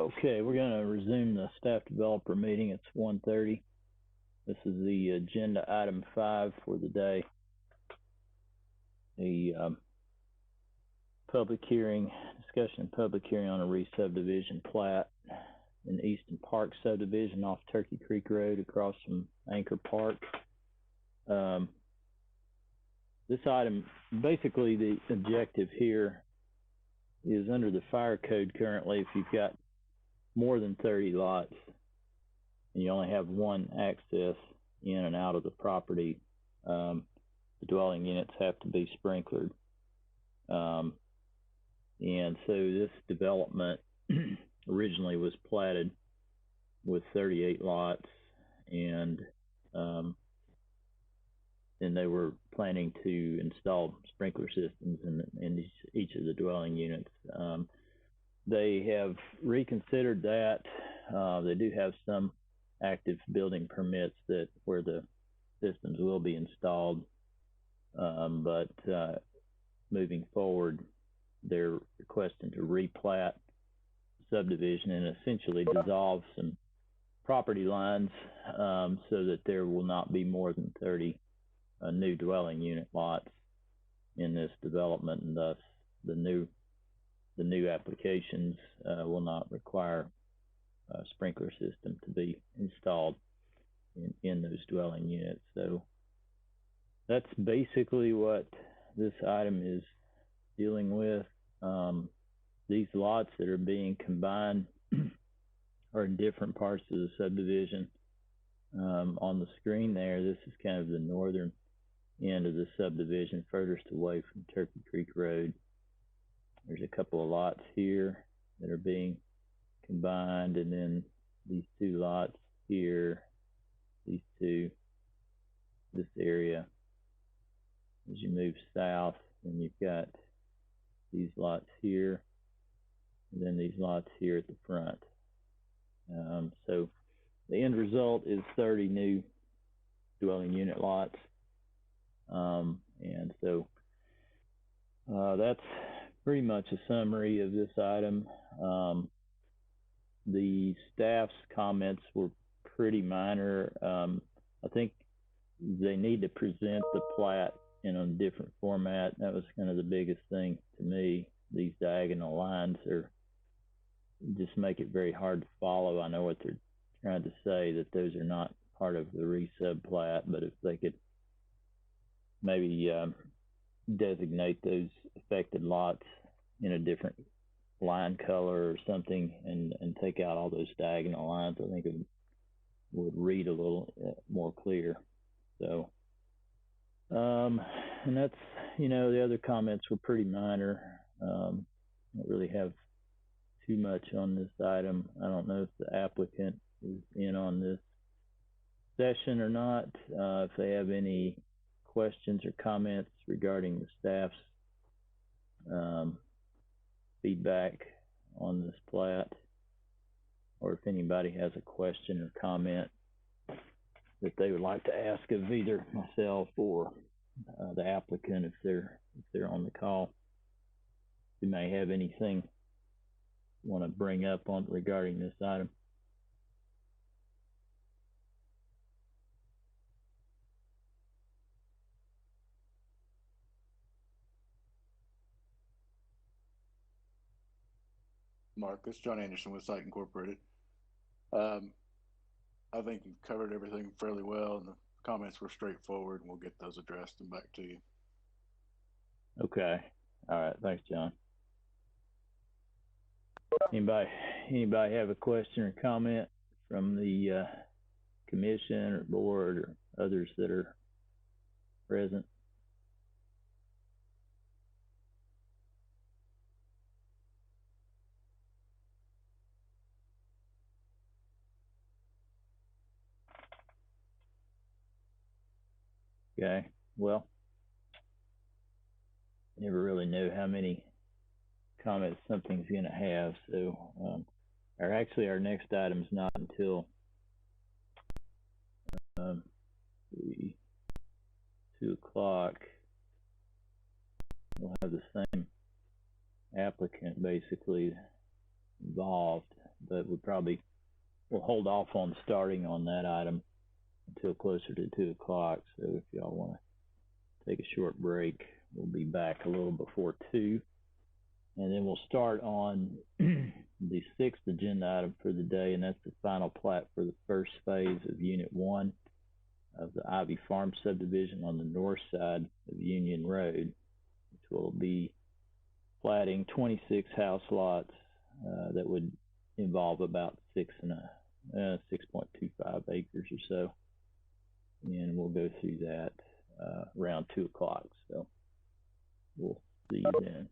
Okay, we're going to resume the staff developer meeting. It's 1:30. This is the agenda item 5 for the day. The public hearing, discussion and public hearing on a re-subdivision plat in Easton Park subdivision off Turkey Creek Road across from Anchor Park. This item, basically the objective here is under the fire code currently, if you've got more than 30 lots and you only have one access in and out of the property, the dwelling units have to be sprinklered. And so this development originally was platted with 38 lots, and they were planning to install sprinkler systems in each of the dwelling units. They have reconsidered that. They do have some active building permits that where the systems will be installed, but moving forward, they're requesting to replat subdivision and essentially dissolve some property lines so that there will not be more than 30 new dwelling unit lots in this development, and thus the new applications will not require a sprinkler system to be installed in those dwelling units. So that's basically what this item is dealing with. These lots that are being combined are in different parts of the subdivision. On the screen there, this is kind of the northern end of the subdivision, furthest away from Turkey Creek Road. There's a couple of lots here that are being combined, and then these two lots here, these two, this area. As you move south, and you've got these lots here, and then these lots here at the front. So the end result is 30 new dwelling unit lots. And so that's pretty much a summary of this item. The staff's comments were pretty minor. I think they need to present the plat in a different format. That was kind of the biggest thing to me. These diagonal lines just make it very hard to follow. I know what they're trying to say, that those are not part of the re-sub plat, but if they could maybe designate those affected lots in a different line color or something, and take out all those diagonal lines, I think it would read a little more clear. So and that's, the other comments were pretty minor. Don't really have too much on this item. I don't know if the applicant is in on this session or not. If they have any questions or comments regarding the staff's feedback on this plat, or if anybody has a question or comment that they would like to ask of either myself or the applicant, if they're on the call, you may have anything you want to bring up on regarding this item. Mark, this is John Anderson with Site Incorporated. I think you've covered everything fairly well, and the comments were straightforward, and we'll get those addressed and back to you. Okay. All right. Thanks, John. Anybody have a question or comment from the commission or board or others that are present? Okay, well, never really know how many comments something's going to have, so our next item's not until 2 o'clock. We'll have the same applicant basically involved, but we'll hold off on starting on that item until closer to 2 o'clock. So if y'all want to take a short break, we'll be back a little before 2. And then we'll start on the 6th agenda item for the day, and that's the final plat for the first phase of Unit 1 of the Ivy Farm subdivision on the north side of Union Road, which will be platting 26 house lots that would involve about 6.25 acres or so. And we'll go through that around 2 o'clock. So we'll see you then.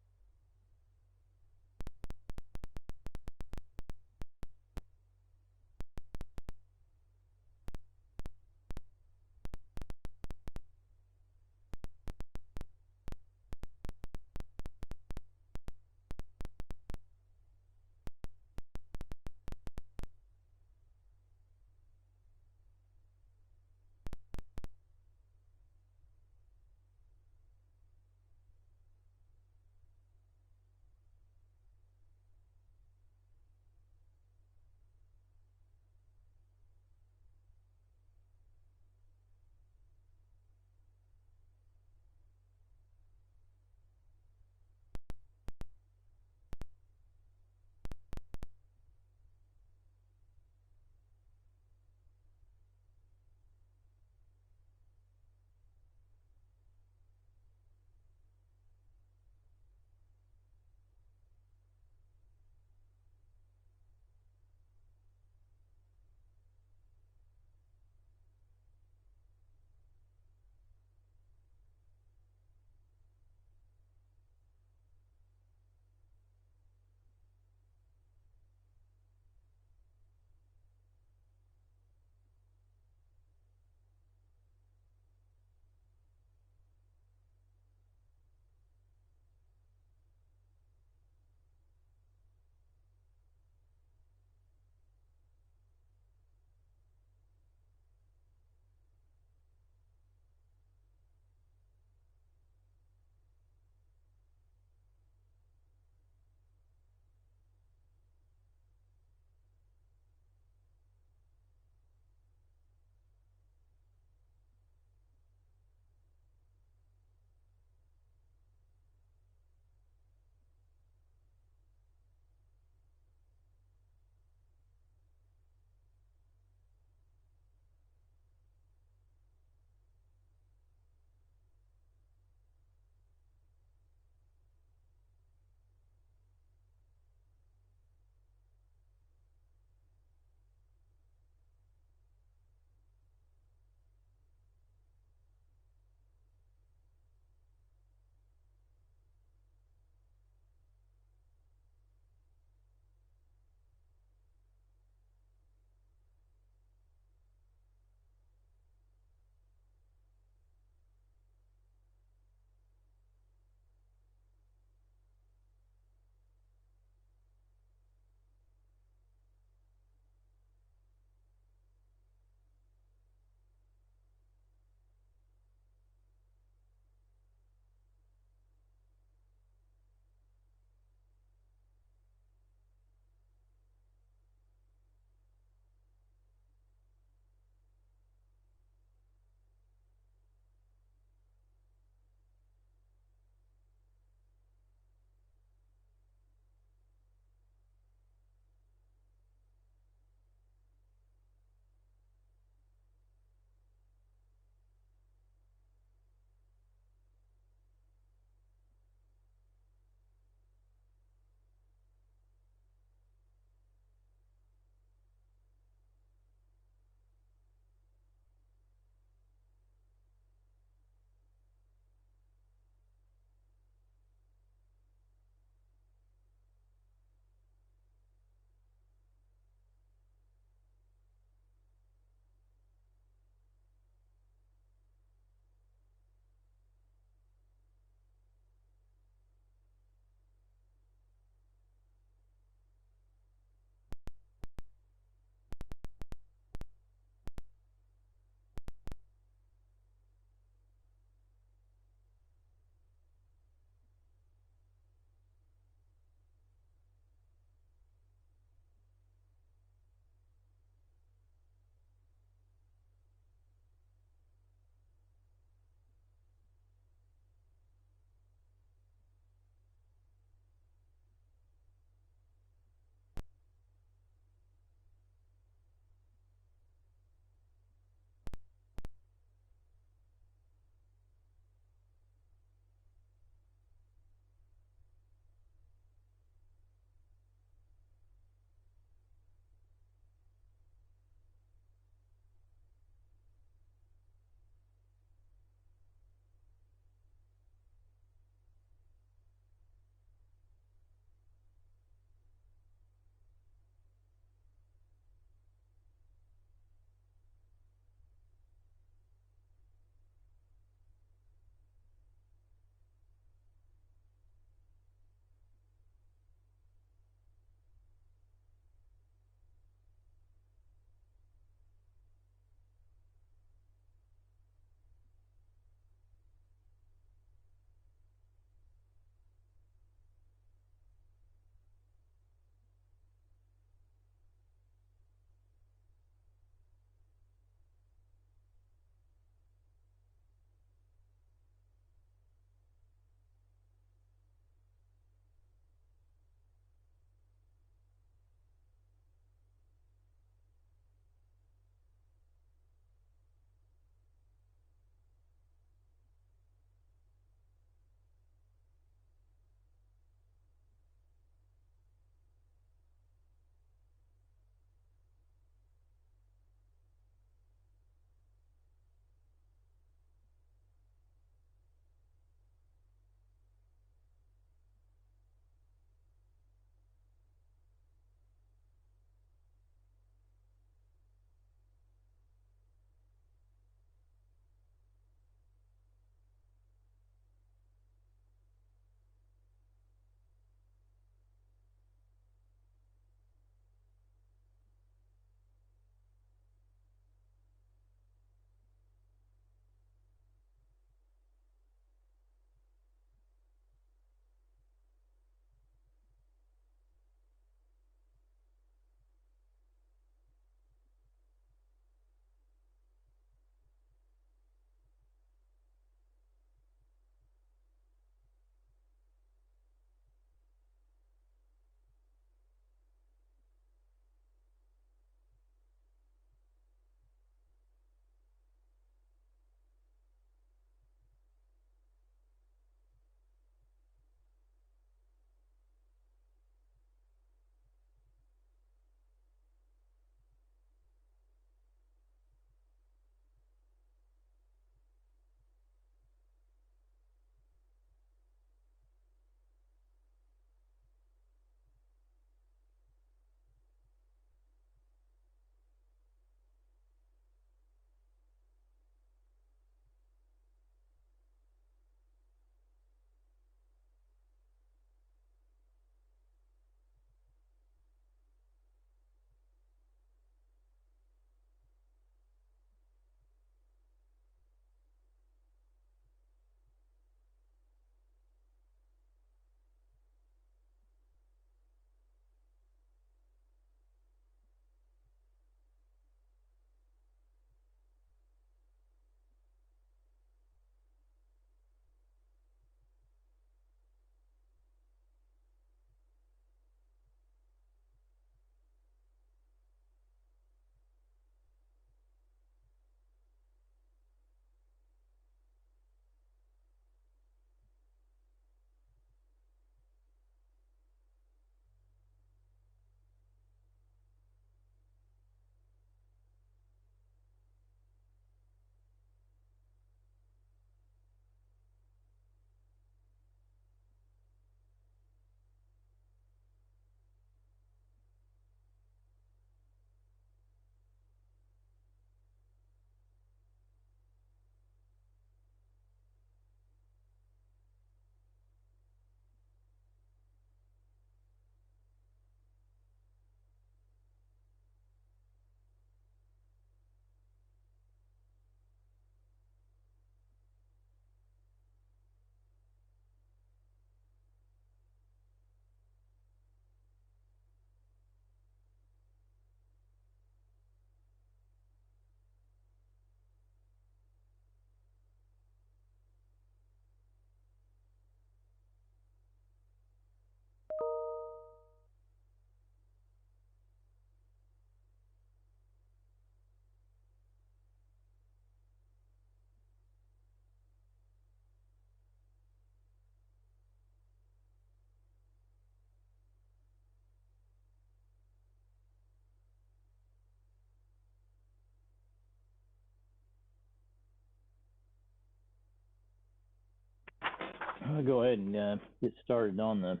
I'll go ahead and get started on the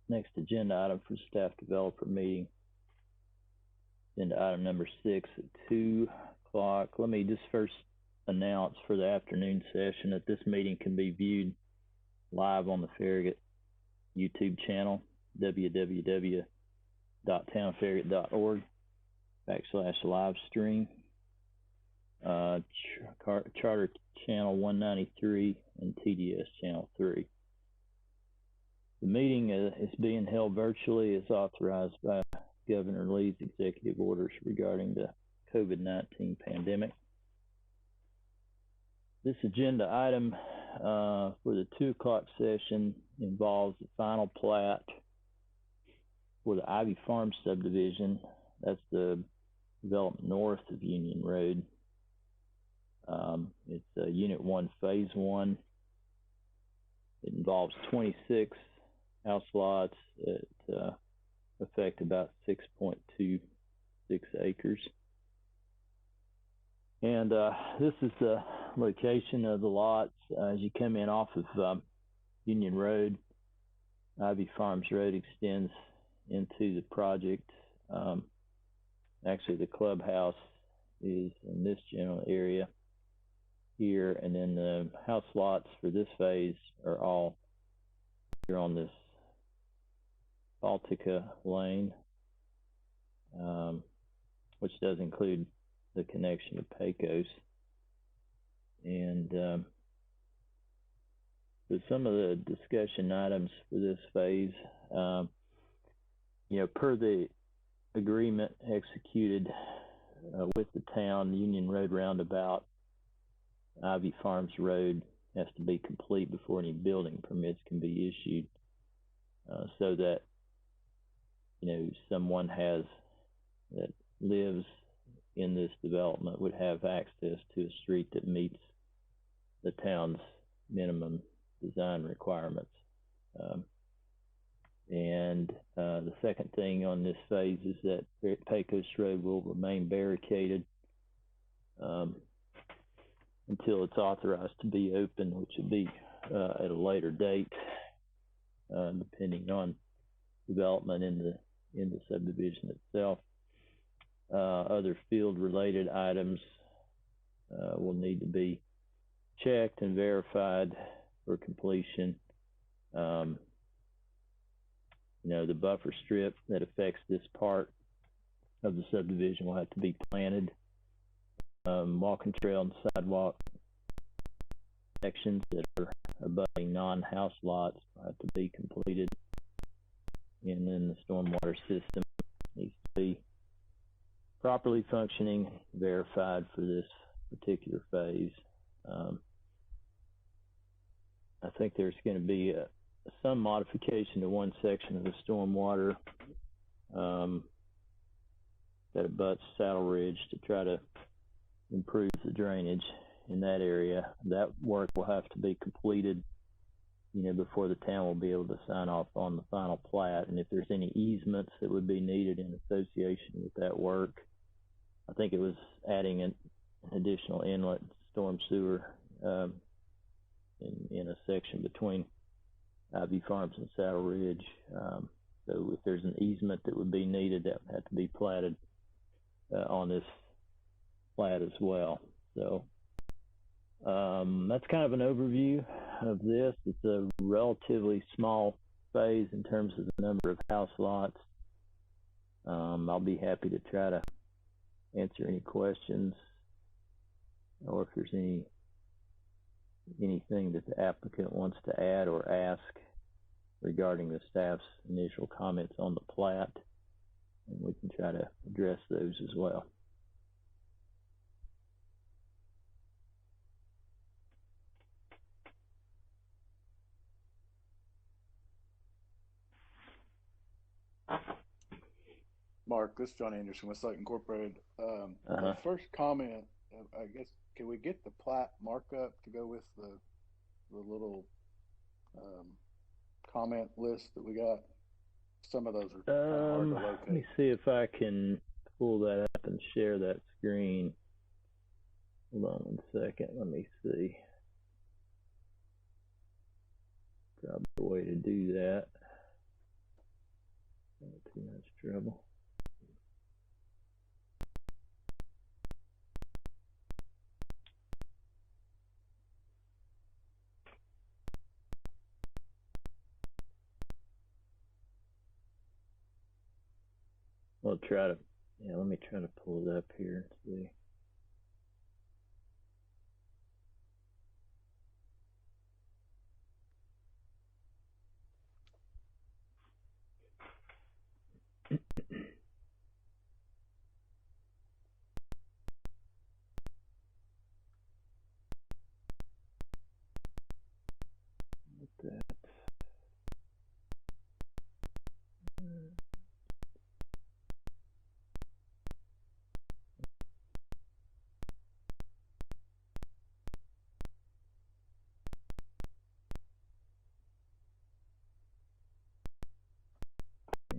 next agenda item for staff developer meeting. Agenda item number 6 at 2 o'clock. Let me just first announce for the afternoon session that this meeting can be viewed live on the Farragut YouTube channel, www.townfarragut.org/live stream. Charter channel 193 and TDS channel 3. The meeting is being held virtually as authorized by Governor Lee's executive orders regarding the COVID-19 pandemic. This agenda item for the 2 o'clock session involves the final plat for the Ivy Farm subdivision. That's the development north of Union Road. It's Unit 1, Phase 1. It involves 26 house lots that affect about 6.26 acres. And this is the location of the lots as you come in off of Union Road. Ivy Farms Road extends into the project. Actually, the clubhouse is in this general area here, and then the house lots for this phase are all here on this Baltica Lane, which does include the connection to Pecos. And for some of the discussion items for this phase, per the agreement executed with the town, Union Road roundabout, Ivy Farms Road has to be complete before any building permits can be issued, so that someone that lives in this development would have access to a street that meets the town's minimum design requirements. And the second thing on this phase is that Pecos Road will remain barricaded until it's authorized to be open, which will be at a later date, depending on development in the subdivision itself. Other field-related items will need to be checked and verified for completion. The buffer strip that affects this part of the subdivision will have to be planted. Walking trail and sidewalk sections that are abutting non-house lots have to be completed. And then the stormwater system needs to be properly functioning, verified for this particular phase. I think there's going to be some modification to one section of the stormwater that abuts Saddle Ridge to try to improve the drainage in that area. That work will have to be completed, before the town will be able to sign off on the final plat. And if there's any easements that would be needed in association with that work, I think it was adding an additional inlet storm sewer in a section between Ivy Farms and Saddle Ridge. So if there's an easement that would be needed, that would have to be platted on this plat as well. So that's kind of an overview of this. It's a relatively small phase in terms of the number of house lots. I'll be happy to try to answer any questions, or if there's anything that the applicant wants to add or ask regarding the staff's initial comments on the plat, and we can try to address those as well. Mark, this is John Anderson with Site Incorporated. The first comment, I guess, can we get the plat markup to go with the little comment list that we got? Some of those are kind of hard to locate. Let me see if I can pull that up and share that screen. Hold on one second. Let me see. trouble. We'll try to, let me try to pull it up here and see. That.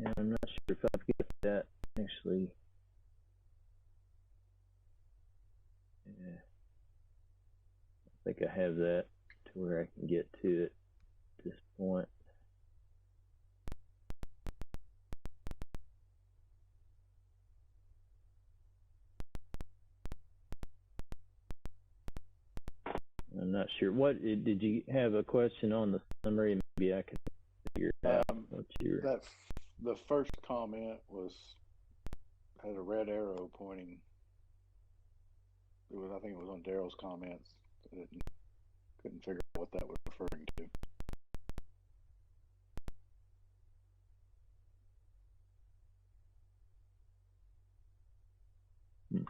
Yeah, I'm not sure if I've got that actually. Yeah, I think I have that to where I can get to it at this point. I'm not sure. What did you have a question on the summary? Maybe I could figure it out. The first comment had a red arrow pointing. I think it was on Daryl's comments. I couldn't figure out what that was referring to. Yeah,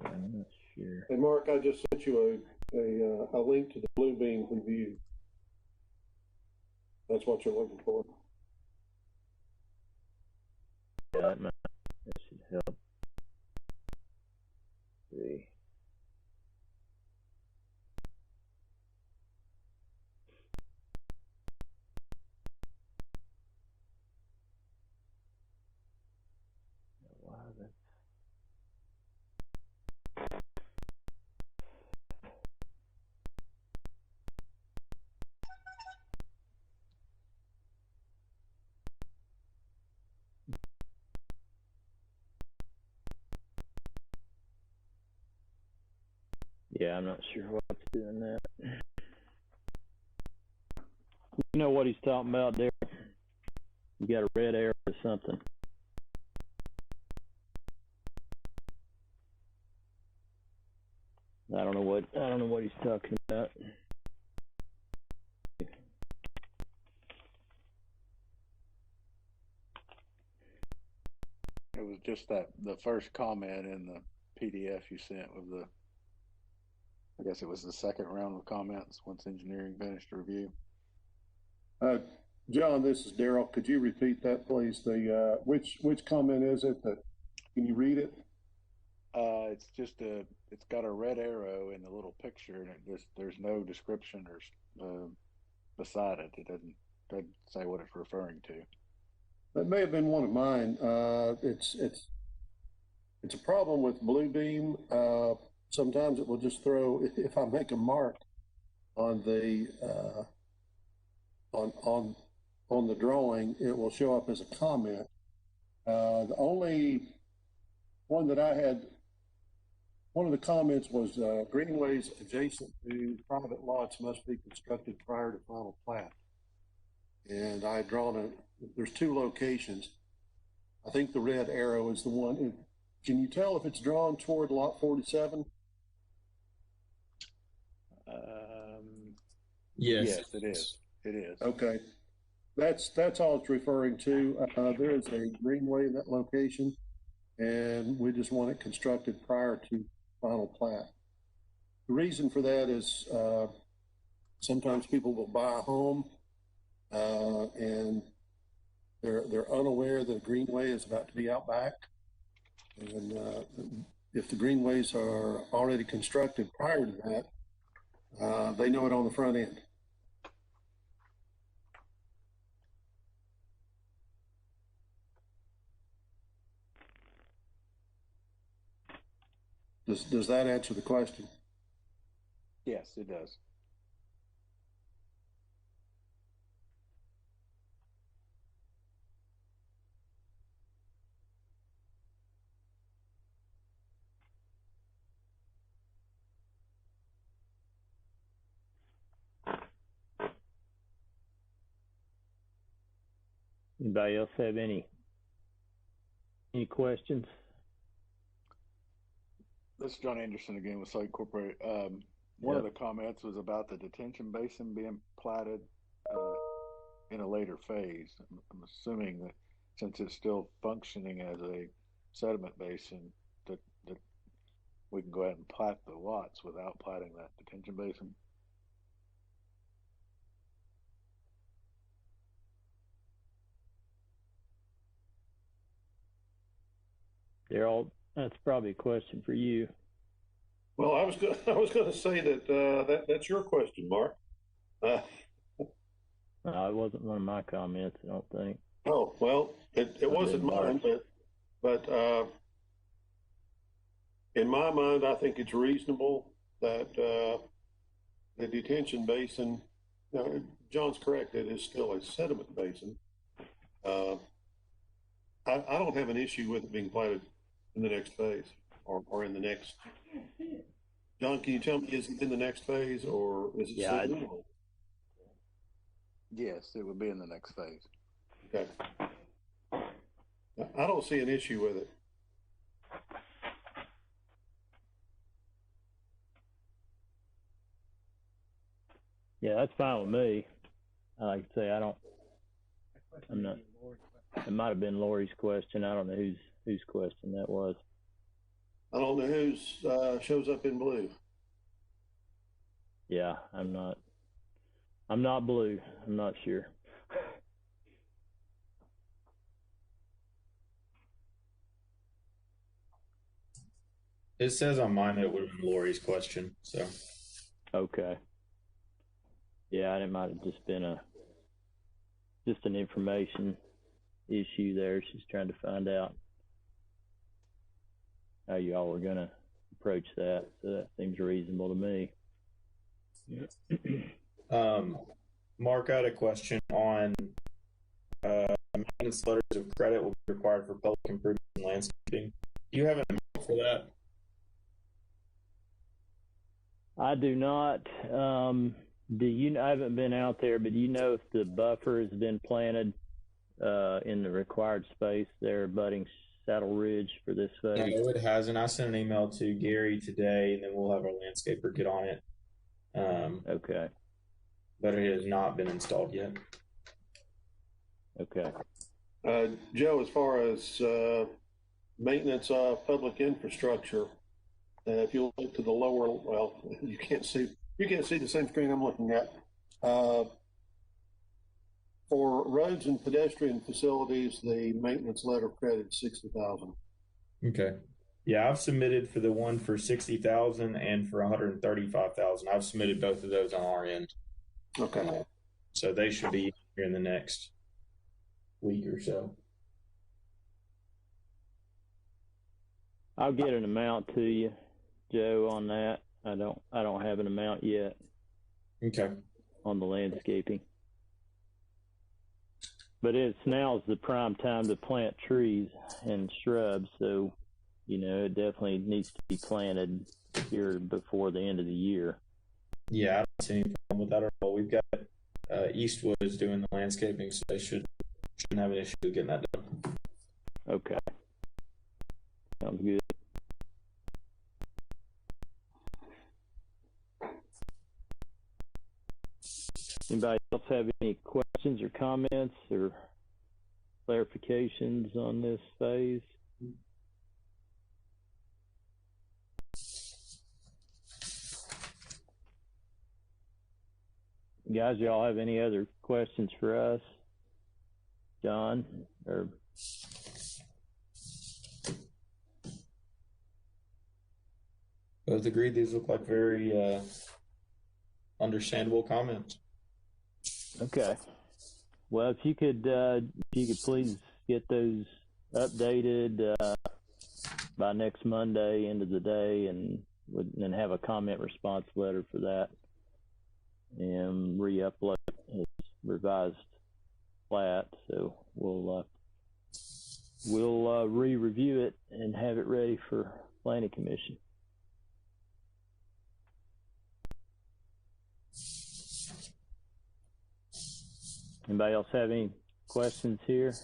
I'm not sure. And Mark, I just sent you a link to the Bluebeam review. That's what you're looking for. Yeah, that should help. Let's see. Wow, that's... Yeah, I'm not sure what's doing that. You know what he's talking about there? You got a red arrow or something. I don't know what he's talking about. It was just the first comment in the PDF you sent with I guess it was the second round of comments once engineering finished the review. John, this is Daryl. Could you repeat that, please? The which comment is it? Can you read it? It's got a red arrow in the little picture, and there's no description or beside it. It doesn't say what it's referring to. That may have been one of mine. It's a problem with Bluebeam. Sometimes it will just throw, if I make a mark on the on the drawing, it will show up as a comment. The only one that I had, one of the comments was greenways adjacent to private lots must be constructed prior to final plat. And I had drawn there's two locations. I think the red arrow is the one. Can you tell if it's drawn toward lot 47? Yes, it is. It is. Okay. That's all it's referring to. There is a greenway in that location, and we just want it constructed prior to final plat. The reason for that is sometimes people will buy a home and they're unaware that a greenway is about to be out back. And if the greenways are already constructed prior to that, they know it on the front end. Does that answer the question? Yes, it does. Anybody else have any questions? This is John Anderson again with Site Incorporated. One of the comments was about the detention basin being platted in a later phase. I'm assuming that since it's still functioning as a sediment basin, that we can go ahead and plat the lots without platting that detention basin. Daryl, that's probably a question for you. Well, I was going to say that's your question, Mark. No, it wasn't one of my comments, I don't think. Oh, well, it wasn't mine, but in my mind, I think it's reasonable that the detention basin, John's correct, it is still a sediment basin. I don't have an issue with it being platted in the next phase or in the next. John, can you tell me, is it in the next phase or is it still? Yes, it would be in the next phase. Okay. I don't see an issue with it. Yeah, that's fine with me. Like I say, I'm not. It might have been Lori's question. I don't know whose question that was. I don't know whose shows up in blue. Yeah, I'm not blue. I'm not sure. It says on mine that it would have been Lori's question. So. Okay. Yeah, and it might have just been just an information issue there. She's trying to find out how you all are going to approach that. So that seems reasonable to me. Mark, I had a question on maintenance letters of credit will be required for public improvement and landscaping. Do you have an amount for that? I do not. I haven't been out there, but do you know if the buffer has been planted in the required space there abutting Saddle Ridge for this phase? No, it hasn't. I sent an email to Gary today, and then we'll have our landscaper get on it. Okay. But it has not been installed yet. Okay. Joe, as far as maintenance of public infrastructure, if you look to the lower, well, you can't see the same screen I'm looking at. For roads and pedestrian facilities, the maintenance letter of credit is $60,000. Okay. Yeah, I've submitted for the one for $60,000 and for $135,000. I've submitted both of those on our end. Okay. So they should be here in the next week or so. I'll get an amount to you, Joe, on that. I don't have an amount yet. Okay. On the landscaping. But now's the prime time to plant trees and shrubs, so it definitely needs to be planted here before the end of the year. Yeah, I don't see any problem with that at all. We've got Eastwood is doing the landscaping, so they shouldn't have an issue with getting that done. Okay. Sounds good. Anybody else have any questions or comments or clarifications on this phase? Guys, y'all have any other questions for us? John, or both agreed these look like very understandable comments. Okay. Well, if you could please get those updated by next Monday, end of the day, and have a comment response letter for that, and re-upload his revised plat. So we'll re-review it and have it ready for Planning Commission. Anybody else have any questions here?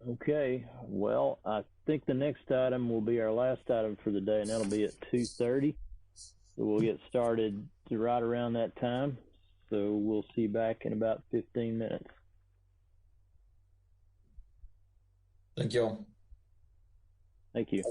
Okay, well, I think the next item will be our last item for the day, and that'll be at 2:30. So we'll get started right around that time. So we'll see you back in about 15 minutes. Thank you all. Thank you.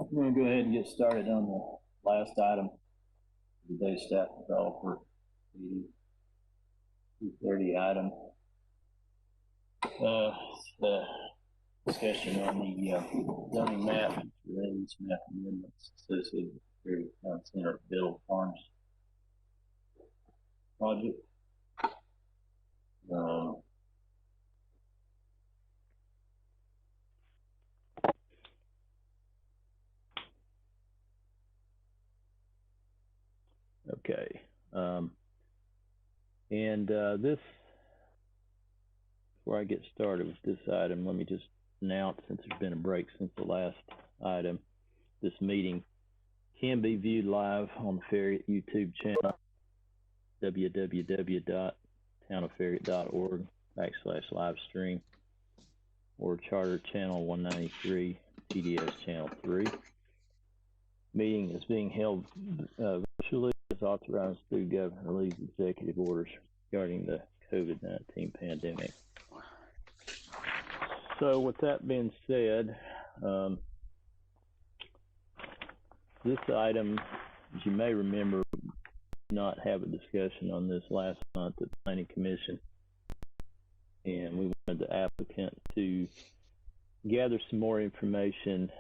I'm going to go ahead and get started on the last item, the day staff developer meeting, 2:30 item. The discussion on the zoning map and these map amendments associated with the Prairie Town Center Bill Farms project. Okay. This, before I get started with this item, let me just announce, since there's been a break since the last item, this meeting can be viewed live on the Farragut YouTube channel, www.townoffarragut.org/livestream, or Charter Channel 193, TDS Channel 3. Meeting is being held virtually as authorized through Governor Lee's executive orders regarding the COVID-19 pandemic. So with that being said, this item, as you may remember, we did not have a discussion on this last month at the Planning Commission, and we wanted the applicant to gather some more information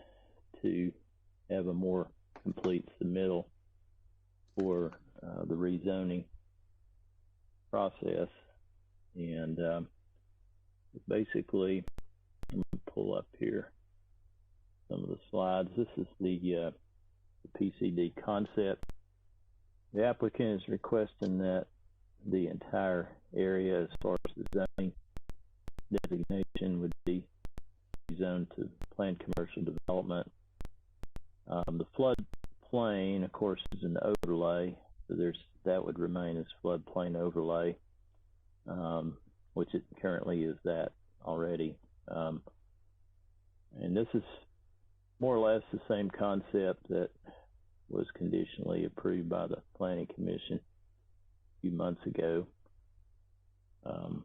to have a more complete submittal for the rezoning process. And basically, I'm going to pull up here some of the slides. This is the PCD concept. The applicant is requesting that the entire area, as far as the zoning designation, would be zoned to planned commercial development. The floodplain, of course, is an overlay, so that would remain as floodplain overlay, which it currently is that already. And this is more or less the same concept that was conditionally approved by the Planning Commission a few months ago. To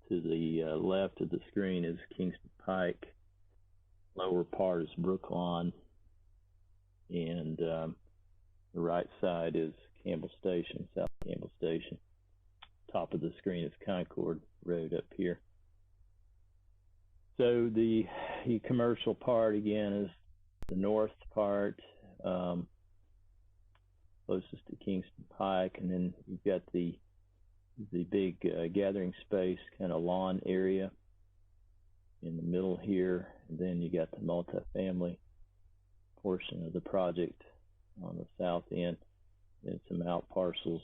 the left of the screen is Kingston Pike, lower part is Brookline, and the right side is Campbell Station, South Campbell Station. Top of the screen is Concord Road up here. So the commercial part, again, is the north part, closest to Kingston Pike, and then you've got the big gathering space, kind of lawn area in the middle here, and then you got the multifamily portion of the project on the south end, and some out parcels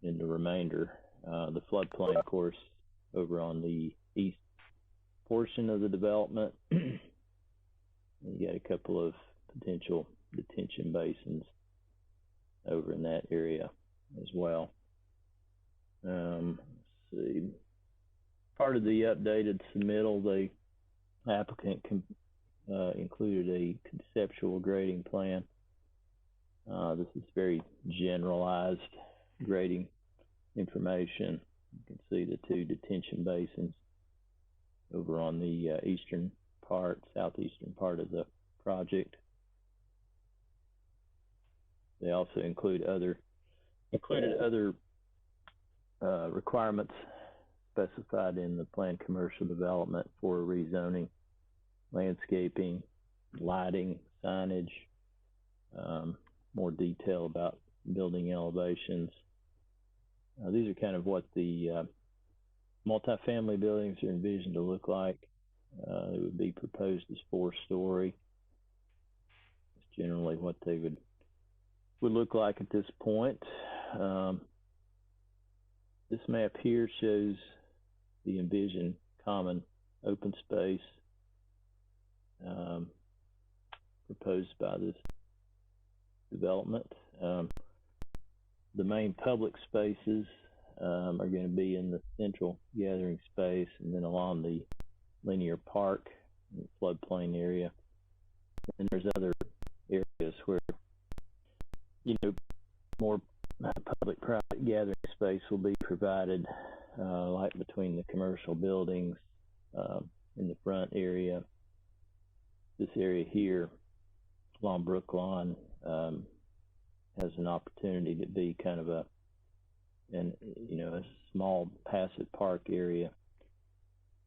in the remainder. The floodplain, of course, over on the east portion of the development. You got a couple of potential detention basins over in that area as well. Let's see. Part of the updated submittal, the applicant included a conceptual grading plan. This is very generalized grading information. You can see the two detention basins over on the southeastern part of the project. They also included other requirements specified in the planned commercial development for rezoning, landscaping, lighting, signage, more detail about building elevations. These are kind of what the multifamily buildings are envisioned to look like. It would be proposed as 4-story. That's generally what they would look like at this point. This map here shows the envisioned common open space proposed by this development. The main public spaces are going to be in the central gathering space, and then along the linear park, the floodplain area. And there's other areas where, more public-private gathering space will be provided, like between the commercial buildings in the front area, this area here along Brookline has an opportunity to be kind of a small passive park area.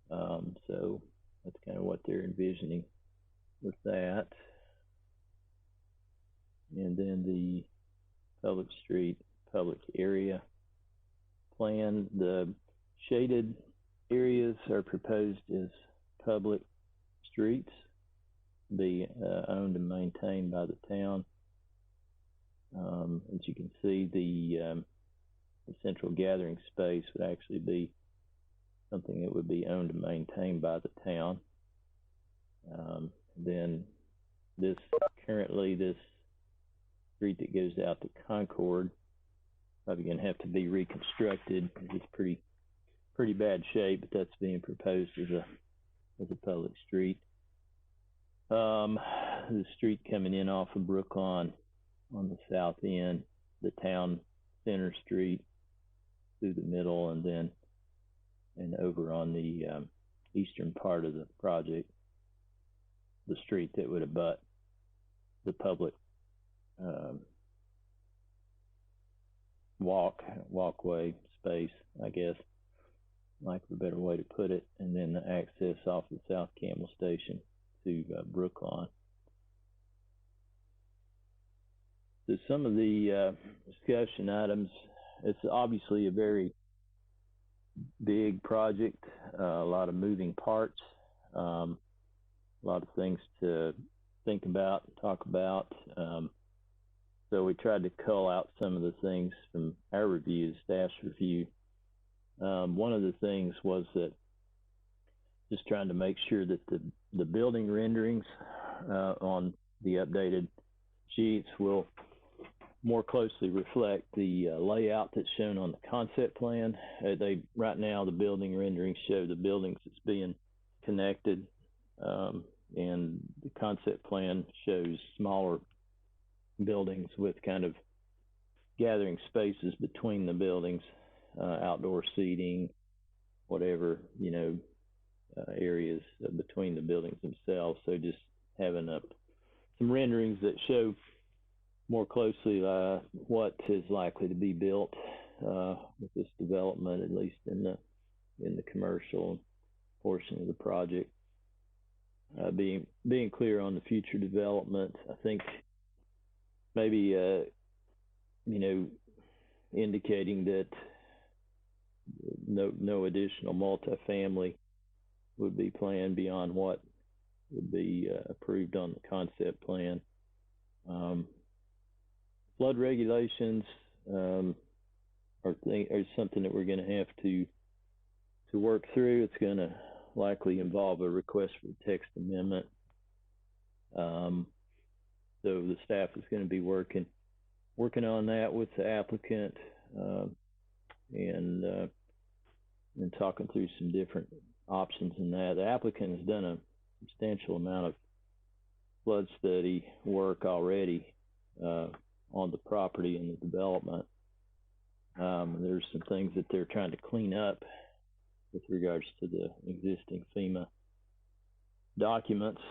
So that's kind of what they're envisioning with that. And then the public street, public area plan, the shaded areas are proposed as public streets, be owned and maintained by the town. As you can see, the central gathering space would actually be something that would be owned and maintained by the town. Then this street that goes out to Concord, probably going to have to be reconstructed. It's pretty bad shape, but that's being proposed as a public street. The street coming in off of Brookline on the south end, the town center street through the middle, and over on the eastern part of the project, the street that would abut the public walkway space, I guess, like a better way to put it, and then the access off the South Campbell Station to Brookline. So some of the discussion items, it's obviously a very big project, a lot of moving parts, a lot of things to think about and talk about. So we tried to cull out some of the things from our review, staff's review. One of the things was that just trying to make sure that the building renderings on the updated sheets will more closely reflect the layout that's shown on the concept plan. Right now, the building renderings show the buildings that's being connected, and the concept plan shows smaller buildings with kind of gathering spaces between the buildings, outdoor seating, whatever, areas between the buildings themselves. So just having some renderings that show more closely what is likely to be built with this development, at least in the commercial portion of the project. Being clear on the future development, I think maybe indicating that no additional multifamily would be planned beyond what would be approved on the concept plan. Flood regulations are something that we're going to have to work through. It's going to likely involve a request for a text amendment. So the staff is going to be working on that with the applicant and talking through some different options in that. The applicant has done a substantial amount of flood study work already on the property and the development. There's some things that they're trying to clean up with regards to the existing FEMA documents.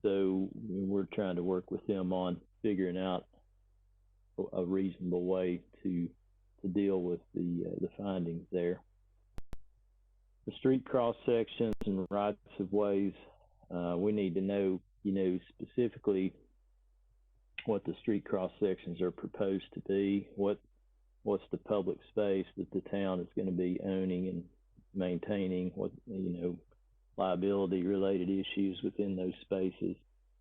So we're trying to work with them on figuring out a reasonable way to deal with the findings there. The street cross sections and rights of ways, we need to know, specifically what the street cross sections are proposed to be, what's the public space that the town is going to be owning and maintaining, what liability related issues within those spaces.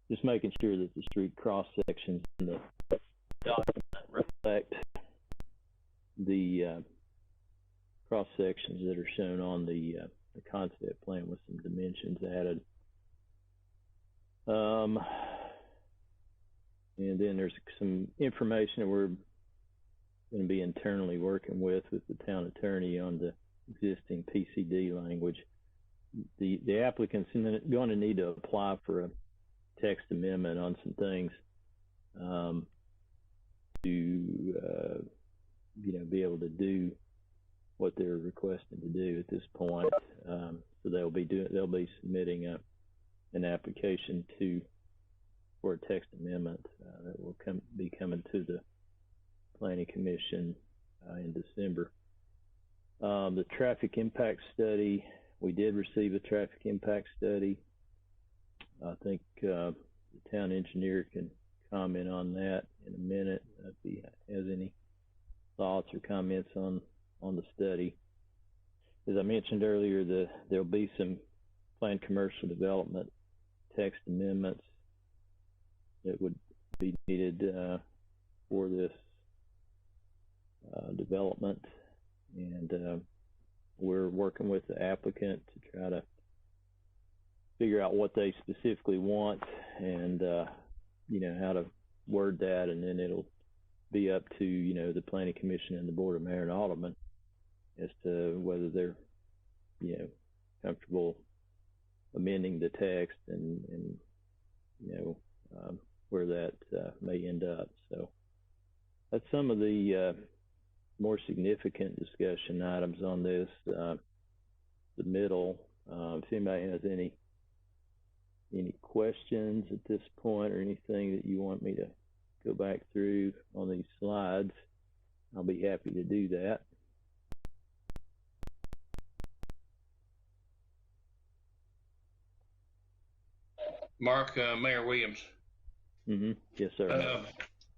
Just making sure that the street cross sections in the document reflect the cross sections that are shown on the concept plan with some dimensions added. And then there's some information that we're going to be internally working with the town attorney on the existing PCD language. The applicant's going to need to apply for a text amendment on some things to be able to do what they're requesting to do at this point. So they'll they'll be submitting an application for a text amendment that will be coming to the Planning Commission in December. The traffic impact study, we did receive a traffic impact study. I think the town engineer can comment on that in a minute if he has any thoughts or comments on the study. As I mentioned earlier, there'll be some planned commercial development text amendments that would be needed for this development, and we're working with the applicant to try to figure out what they specifically want and how to word that, and then it'll be up to the Planning Commission and the Board of Mayor and Aldermen as to whether they're comfortable amending the text and where that may end up. So that's some of the more significant discussion items on this. The middle, if anybody has any questions at this point or anything that you want me to go back through on these slides, I'll be happy to do that. Mark, Mayor Williams. Mm-hmm. Yes, sir.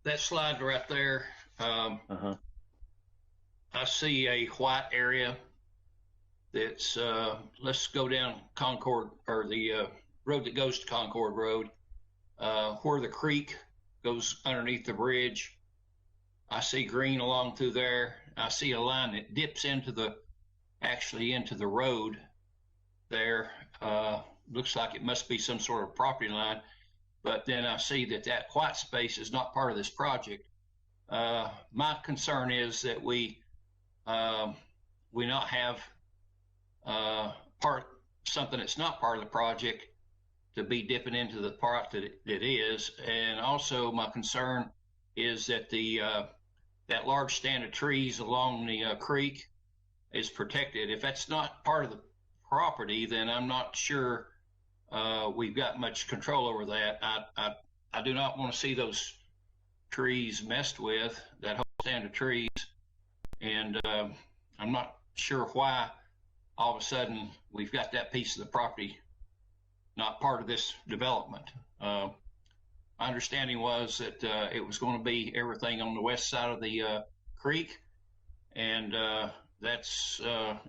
That slide right there, I see a white area that's, let's go down Concord, or the road that goes to Concord Road, where the creek goes underneath the bridge. I see green along through there. I see a line that dips into the road there. Looks like it must be some sort of property line, but then I see that white space is not part of this project. My concern is that we not have something that's not part of the project to be dipping into the part that it is. And also my concern is that that large stand of trees along the creek is protected. If that's not part of the property, then I'm not sure we've got much control over that. I do not want to see those trees messed with, that whole stand of trees, and I'm not sure why all of a sudden we've got that piece of the property not part of this development. My understanding was that it was going to be everything on the west side of the creek, and that's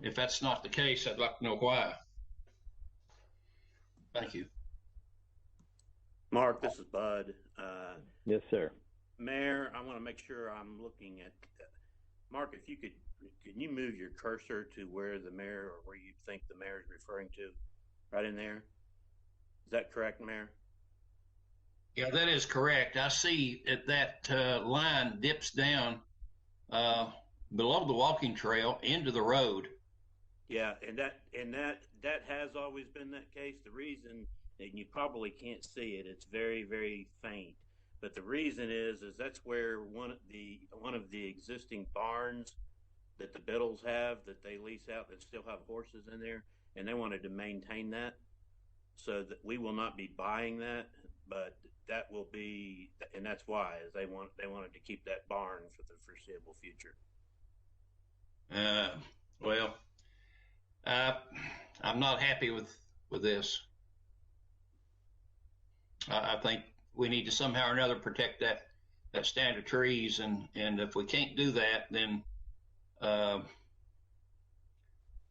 if that's not the case, I'd like to know why. Thank you. Mark, this is Bud. Yes, sir. Mayor, I want to make sure I'm looking at Mark. If you can you move your cursor to where the mayor, or where you think the mayor is referring to, right in there? Is that correct, Mayor? Yeah, that is correct. I see that line dips down below the walking trail into the road. Yeah, and that has always been that case. The reason, and you probably can't see it, it's very, very faint. But the reason is that's where one of the existing barns that the Biddles have, that they lease out, that still have horses in there, and they wanted to maintain that, so that we will not be buying that, but that will be, and that's why, is they wanted to keep that barn for the foreseeable future. Well, I'm not happy with this. I think we need to somehow or another protect that stand of trees, and if we can't do that, then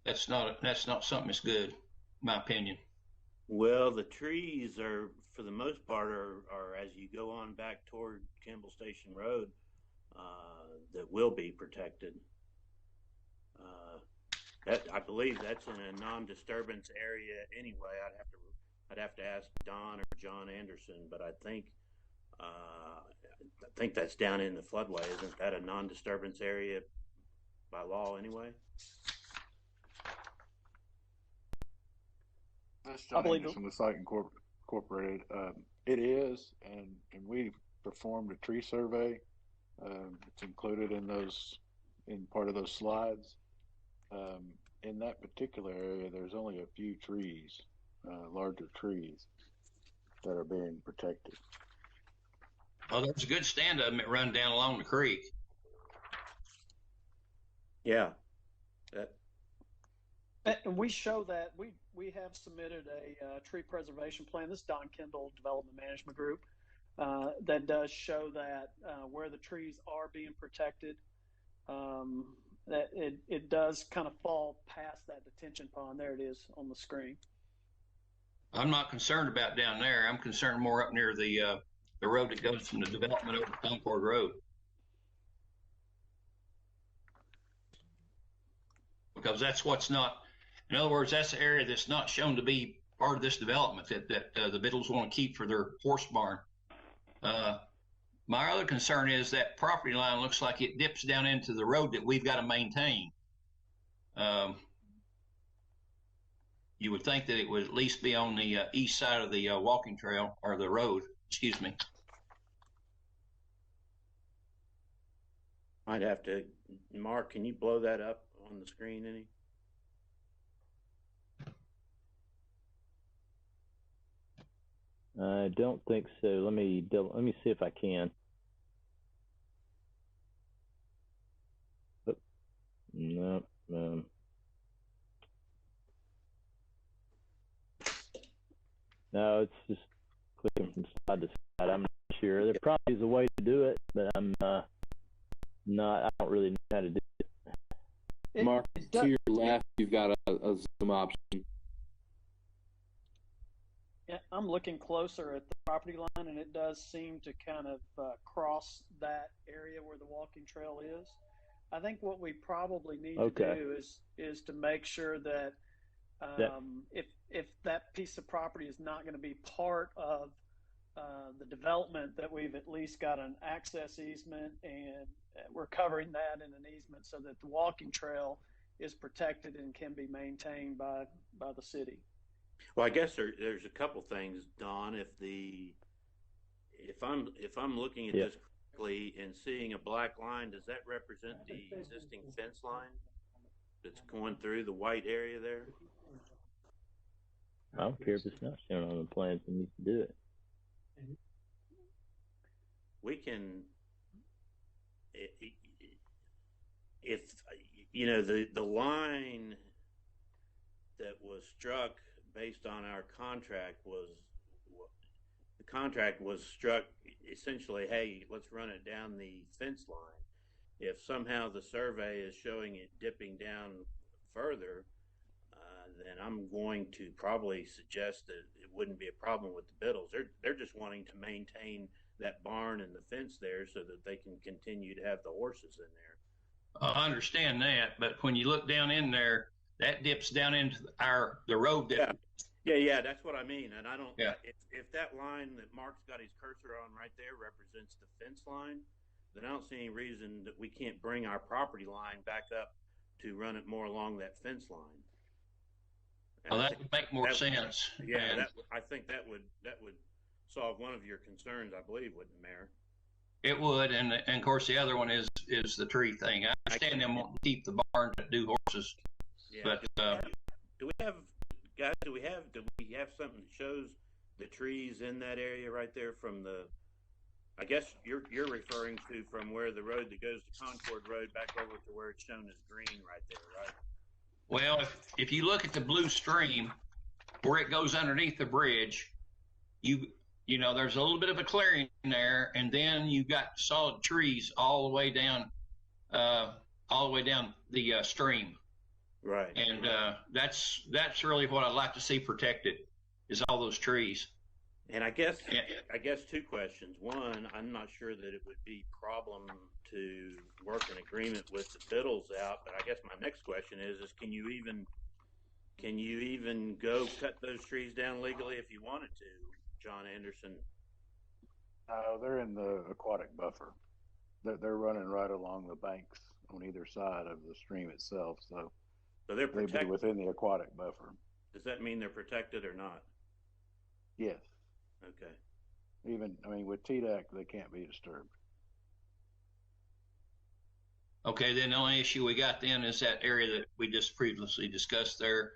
that's not something that's good, in my opinion. Well, the trees are, for the most part, are as you go on back toward Kimball Station Road, that will be protected. That, I believe that's in a non-disturbance area anyway. I'd have to ask Don or John Anderson, but I think that's down in the floodway. Isn't that a non-disturbance area by law anyway? That's John Anderson with Site Incorporated. It is, and we performed a tree survey. It's included in part of those slides. in that particular area, there's only a few trees, larger trees, that are being protected. Well, there's a good stand of them that run down along the creek. Yeah. And we show that we have submitted a tree preservation plan. This is Don Kendall Development Management Group that does show that where the trees are being protected, that it does kind of fall past that detention pond. There it is on the screen. I'm not concerned about down there. I'm concerned more up near the road that goes from the development over to Concord Road. Because that's what's not, in other words, that's the area that's not shown to be part of this development that the Biddles want to keep for their horse barn. My other concern is that property line looks like it dips down into the road that we've got to maintain. You would think that it would at least be on the east side of the walking trail, or the road, excuse me. I'd have to, Mark, can you blow that up on the screen any? I don't think so. Let me see if I can. Oh, no. No, it's just clicking from side to side. I'm not sure. There probably is a way to do it, but I'm not. I don't really know how to do it. Mark, to your left, you've got a zoom option. Yeah, I'm looking closer at the property line, and it does seem to kind of cross that area where the walking trail is. I think what we probably need to do is to make sure that if that piece of property is not going to be part of the development, that we've at least got an access easement, and we're covering that in an easement so that the walking trail is protected and can be maintained by the city. Well, I guess there's a couple things, Don. If I'm looking at this correctly and seeing a black line, does that represent the existing fence line that's going through the white area there? I don't care if it's not shown on the plans. We need to do it. We can, if you know the line that was struck based on our contract was, the contract was struck essentially, hey, let's run it down the fence line. If somehow the survey is showing it dipping down further, then I'm going to probably suggest that it wouldn't be a problem with the Biddles. They're just wanting to maintain that barn and the fence there so that they can continue to have the horses in there. I understand that, but when you look down in there, that dips down into the road. Yeah, that's what I mean. And I don't. Yeah. If that line that Mark's got his cursor on right there represents the fence line, then I don't see any reason that we can't bring our property line back up to run it more along that fence line. Well, that would make more sense. Yeah, I think that would solve one of your concerns, I believe, wouldn't it, Mayor? It would, and of course the other one is the tree thing. I understand them wanting to keep the barn to do horses, yeah. But do we have something that shows the trees in that area right there from the? I guess you're referring to from where the road that goes to Concord Road back over to where it's shown as green right there, right? Well, if you look at the blue stream where it goes underneath the bridge, you know there's a little bit of a clearing there, and then you've got solid trees all the way down the stream. Right. And that's really what I'd like to see protected, is all those trees. And I guess two questions. One, I'm not sure that it would be problem to work an agreement with the Biddles out, but I guess my next question is can you even go cut those trees down legally if you wanted to, John Anderson? They're in the aquatic buffer. They're running right along the banks on either side of the stream itself, so they're protected. They'd be within the aquatic buffer. Does that mean they're protected or not? Yes. Okay. With TDAC, they can't be disturbed. Okay, then the only issue we got then is that area that we just previously discussed there,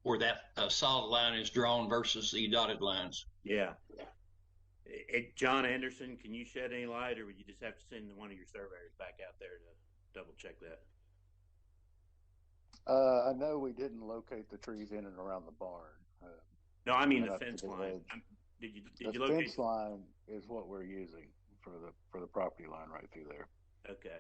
where that solid line is drawn versus the dotted lines. Yeah. John Anderson, can you shed any light, or would you just have to send one of your surveyors back out there to double check that? I know we didn't locate the trees in and around the barn. No, I mean the fence line. Did you the locate? Fence line is what we're using for the property line right through there. Okay.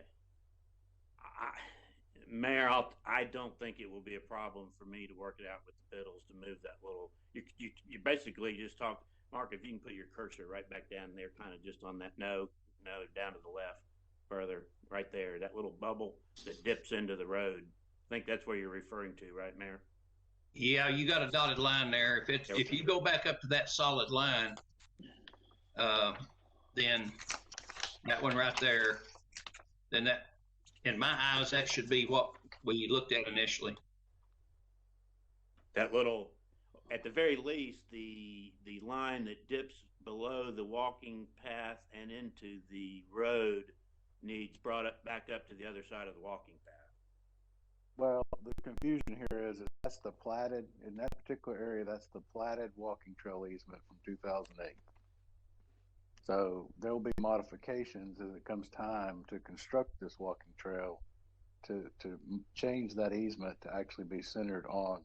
Mayor, I don't think it will be a problem for me to work it out with the Biddles to move that little. You basically just talk, Mark. If you can put your cursor right back down there, kind of just on that no, down to the left, further, right there, that little bubble that dips into the road. I think that's where you're referring to, right, Mayor? Yeah, you got a dotted line there. If you go back up to that solid line, then that one right there, then that, in my eyes, that should be what we looked at initially. That little, at the very least, the line that dips below the walking path and into the road needs brought back up to the other side of the walking path. Well, the confusion here is that's the platted, in that particular area, that's the platted walking trail easement from 2008. So there will be modifications as it comes time to construct this walking trail to change that easement to actually be centered on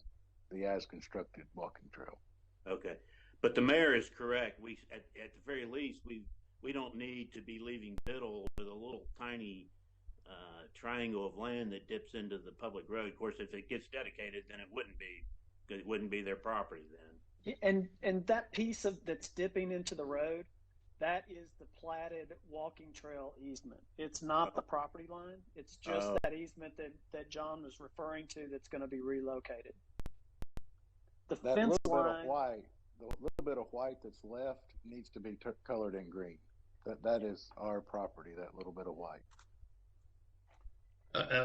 the as constructed walking trail. Okay. But the mayor is correct. We at the very least we don't need to be leaving Biddle with a little tiny triangle of land that dips into the public road. Of course, if it gets dedicated, then it wouldn't be their property then. And that piece that's dipping into the road, that is the platted walking trail easement. It's not the property line. It's just that easement that John was referring to that's going to be relocated. The fence line. The little bit of white that's left needs to be colored in green. That is our property. That little bit of white.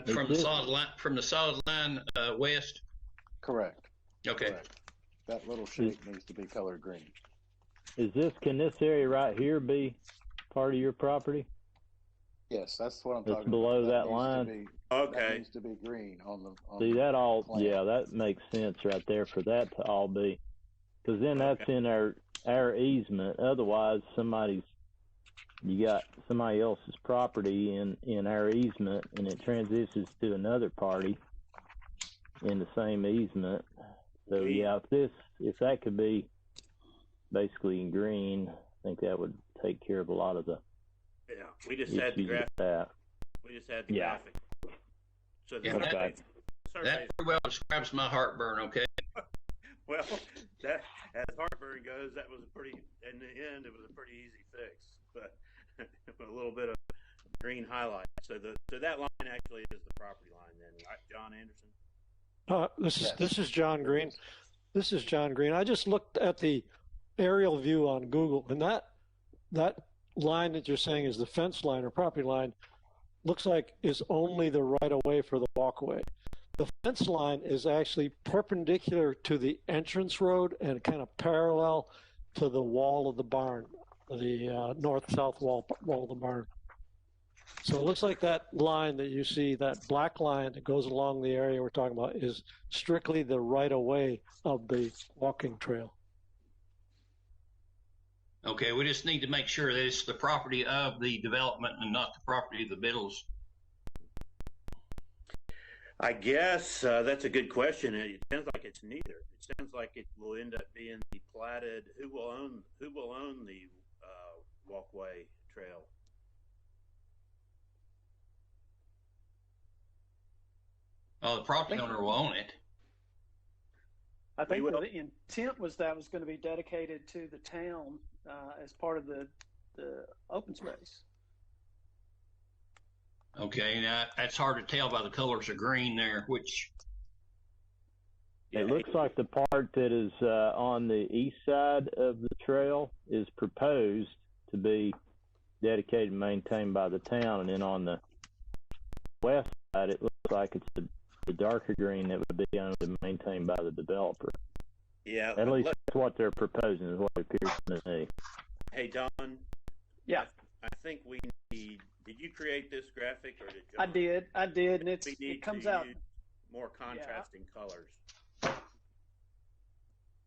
From the solid line west. Correct. Okay. Correct. That little shape needs to be colored green. Can this area right here be part of your property? Yes, that's what I'm talking about. Below that line. Okay. That needs to be green on the. See that all? Plan. Yeah, that makes sense right there for that to all be, because then that's in our easement. Otherwise, you got somebody else's property in our easement, and it transitions to another party in the same easement. So yeah, if that could be basically in green, I think that would take care of a lot of the. Yeah, we just had the graphic. We just had the graphic. So that pretty well describes my heartburn. Okay. Well, that as heartburn goes, that was in the end, it was a pretty easy fix, but a little bit of green highlight. So that line actually is the property line then, right, John Anderson? This is John Green. This is John Green. I just looked at the aerial view on Google, and that line that you're saying is the fence line or property line looks like is only the right of way for the walkway. The fence line is actually perpendicular to the entrance road and kind of parallel to the wall of the barn, the north-south wall of the barn. So it looks like that line that you see, that black line that goes along the area we're talking about, is strictly the right-of-way of the walking trail. Okay, we just need to make sure that it's the property of the development and not the property of the Biddles. I guess that's a good question. It sounds like it's neither. It sounds like it will end up being the platted. Who will own the walkway trail? Oh, the property owner will own it. I think the intent was that was going to be dedicated to the town as part of the open space. Okay, now that's hard to tell by the colors of green there, which. It looks like the part that is on the east side of the trail is proposed to be dedicated and maintained by the town, and then on the west side, it looks like it's the darker green that would be owned and maintained by the developer. Yeah. At least that's what they're proposing, is what it appears to me. Hey, Don. Yeah. I think we need Did you create this graphic, or did John? I did, and it comes out more contrasting colors.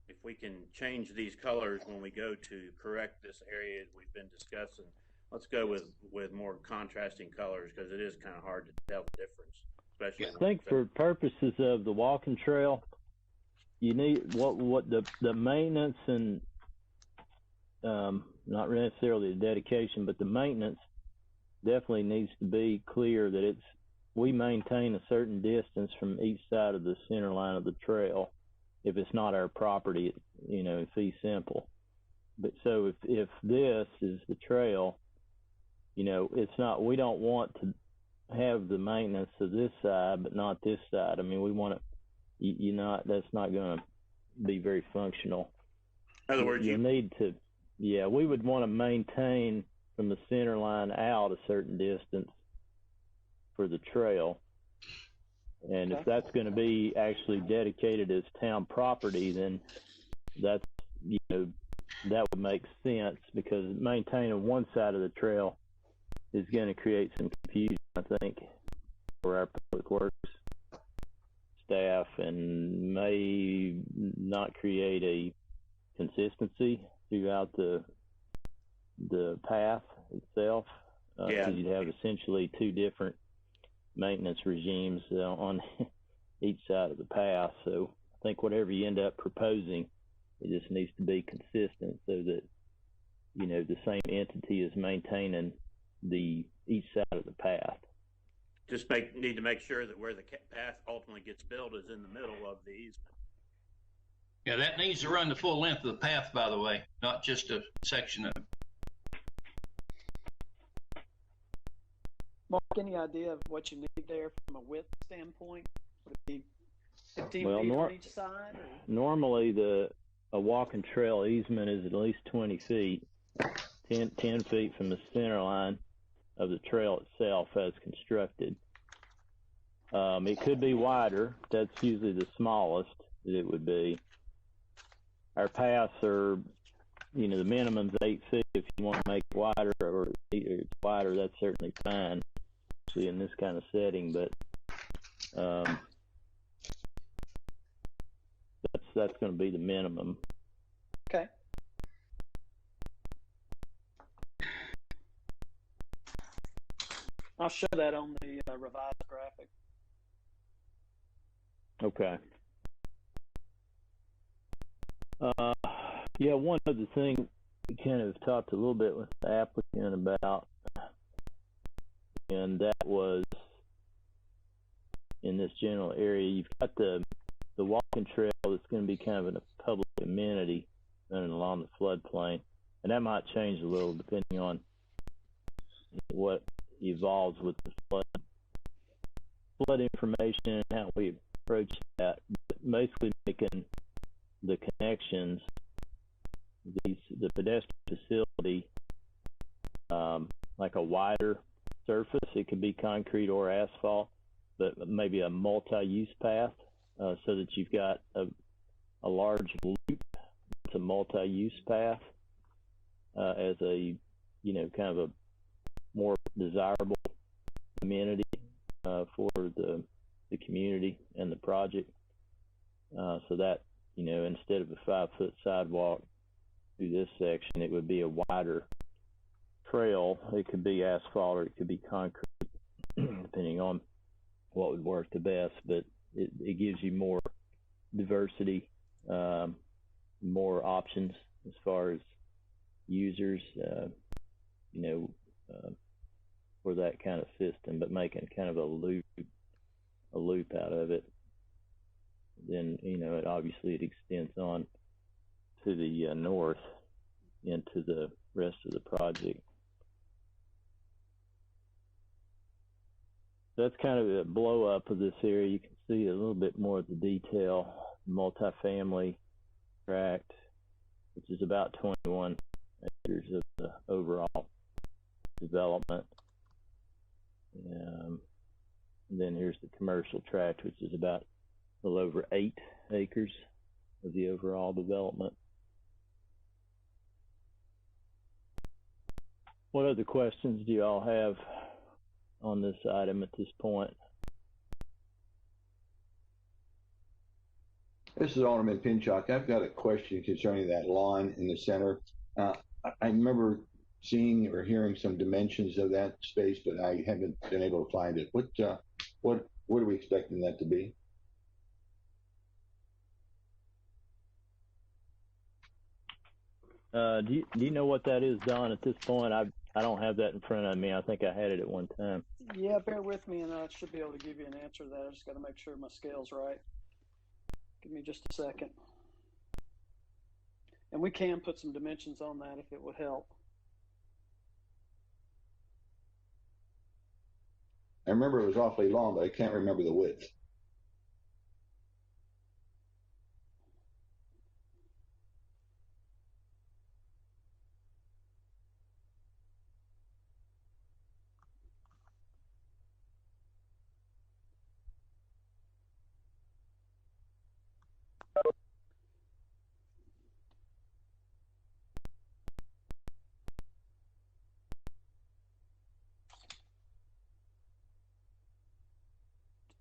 If we can change these colors when we go to correct this area we've been discussing, let's go with more contrasting colors, because it is kind of hard to tell the difference, especially. I think for purposes of the walking trail, you need what the maintenance and not necessarily the dedication, but the maintenance definitely needs to be clear that we maintain a certain distance from each side of the center line of the trail. If it's not our property, fee simple. But so if this is the trail, it's not. We don't want to have the maintenance of this side, but not this side. I mean, we want to. That's not going to be very functional. In other words, you need to. Yeah, we would want to maintain from the center line out a certain distance for the trail. And if that's going to be actually dedicated as town property, then that's, that would make sense, because maintaining one side of the trail is going to create some confusion, I think, for our public works staff, and may not create a consistency throughout the path itself. Because you'd have essentially two different maintenance regimes on each side of the path. So I think whatever you end up proposing, it just needs to be consistent, so that the same entity is maintaining each side of the path. Just need to make sure that where the path ultimately gets built is in the middle of the easement. Yeah, that needs to run the full length of the path, by the way, not just a section of it. Mark, any idea of what you need there from a width standpoint? Would it be 15 feet on each side? Or? Normally, a walking trail easement is at least 20 feet, 10 feet from the center line of the trail itself as constructed. It could be wider. That's usually the smallest that it would be. Our paths are, the minimum's 8 feet. If you want to make it wider, or it's wider, that's certainly fine, especially in this kind of setting. But that's going to be the minimum. Okay. I'll show that on the revised graphic. Okay. Yeah, one other thing we kind of talked a little bit with the applicant about, and that was in this general area, you've got the walking trail that's going to be kind of a public amenity running along the floodplain, and that might change a little depending on what evolves with the flood information and how we approach that. But basically making the connections, the pedestrian facility, like a wider surface. It could be concrete or asphalt, but maybe a multi-use path, so that you've got a large loop. It's a multi-use path as a, kind of a more desirable amenity for the community and the project. So that, instead of a 5-foot sidewalk through this section, it would be a wider trail. It could be asphalt or it could be concrete, depending on what would work the best. But it gives you more diversity, more options as far as users, for that kind of system, but making kind of a loop out of it. Then, it obviously extends on to the north into the rest of the project. That's kind of a blow up of this area. You can see a little bit more of the detail. Multifamily tract, which is about 21 acres of the overall development. And then here's the commercial tract, which is about a little over 8 acres of the overall development. What other questions do you all have on this item at this point. This is Alderman Pinchuk. I've got a question concerning that lawn in the center. I remember seeing or hearing some dimensions of that space, but I haven't been able to find it. What are we expecting that to be? Do you know what that is, Don? At this point, I don't have that in front of me. I think I had it at one time. Yeah, bear with me, and I should be able to give you an answer to that. I just got to make sure my scale's right. Give me just a second. And we can put some dimensions on that if it would help. I remember it was awfully long, but I can't remember the width.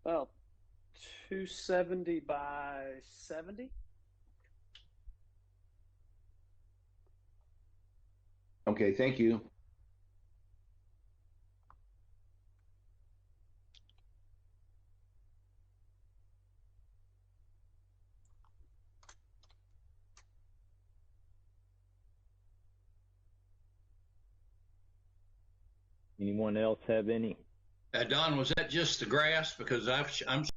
About 270 by 70. Okay, thank you. Anyone else have any? Don, was that just the grass? Because I'm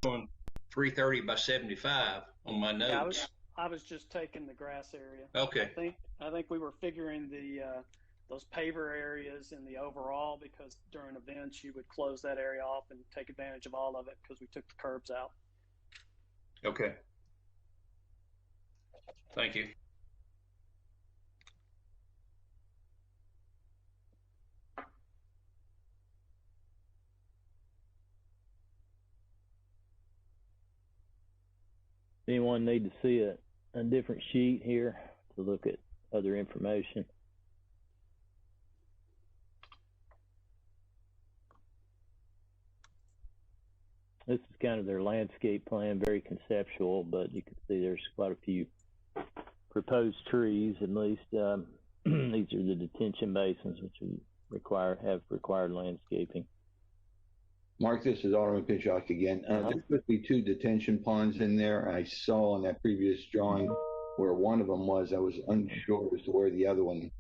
showing 330 by 75 on my notes. Yeah, I was just taking the grass area. Okay. I think we were figuring the those paver areas in the overall, because during events you would close that area off and take advantage of all of it because we took the curbs out. Okay. Thank you. Anyone need to see a different sheet here to look at other information? This is kind of their landscape plan, very conceptual, but you can see there's quite a few proposed trees. At least these are the detention basins, which have required landscaping. Mark, this is Alderman Pinchuk again. There's supposed to be 2 detention ponds in there. I saw on that previous drawing where one of them was. I was unsure as to where the other one.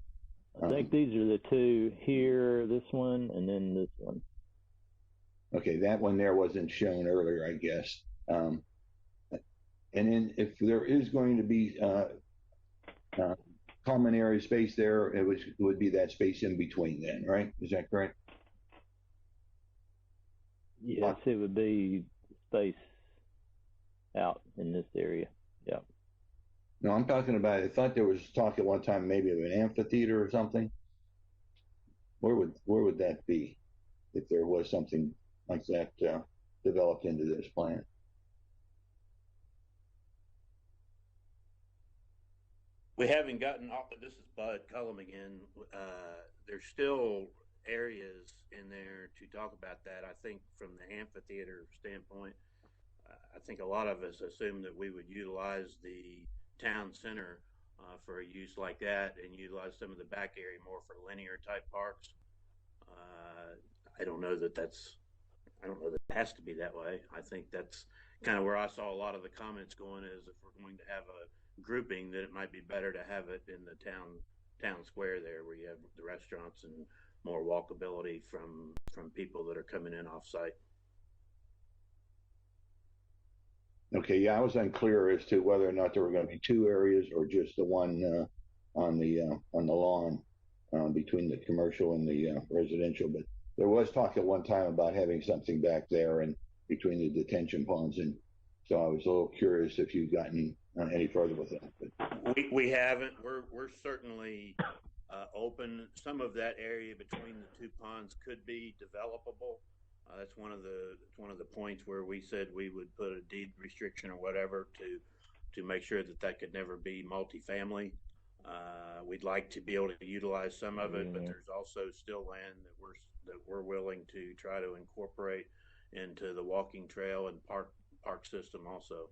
I think these are the 2 here, this one, and then this one. Okay, that one there wasn't shown earlier, I guess. And then if there is going to be common area space there, it would be that space in between then, right? Is that correct? Yes, it would be space out in this area. Yeah. No, I'm talking about, I thought there was talk at one time maybe of an amphitheater or something. Where would that be if there was something like that developed into this plan? We haven't gotten off. This is Bud Cullum again. There's still areas in there to talk about that. I think from the amphitheater standpoint, I think a lot of us assume that we would utilize the town center for a use like that and utilize some of the back area more for linear type parks. I don't know that it has to be that way. I think that's kind of where I saw a lot of the comments going, is if we're going to have a grouping, that it might be better to have it in the town square there, where you have the restaurants and more walkability from people that are coming in off site. Okay, yeah, I was unclear as to whether or not there were going to be 2 areas or just the one on the lawn between the commercial and the residential. But there was talk at one time about having something back there and between the detention ponds, and so I was a little curious if you've gotten any further with that. But we haven't. We're certainly open. Some of that area between the 2 ponds could be developable. That's one of the points where we said we would put a deed restriction or whatever to make sure that could never be multifamily. We'd like to be able to utilize some of it, but there's also still land that we're willing to try to incorporate into the walking trail and park system also.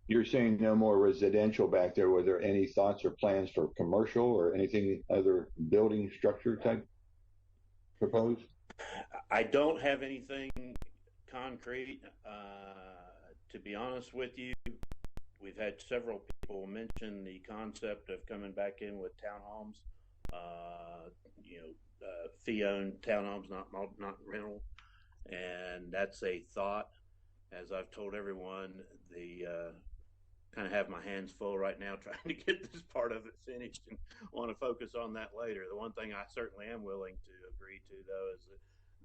You're saying no more residential back there. Were there any thoughts or plans for commercial or anything other building structure type proposed? I don't have anything concrete. To be honest with you, we've had several people mention the concept of coming back in with townhomes, fee-owned townhomes, not rental, and that's a thought. As I've told everyone, kind of have my hands full right now trying to get this part of it finished and want to focus on that later. The one thing I certainly am willing to agree to, though, is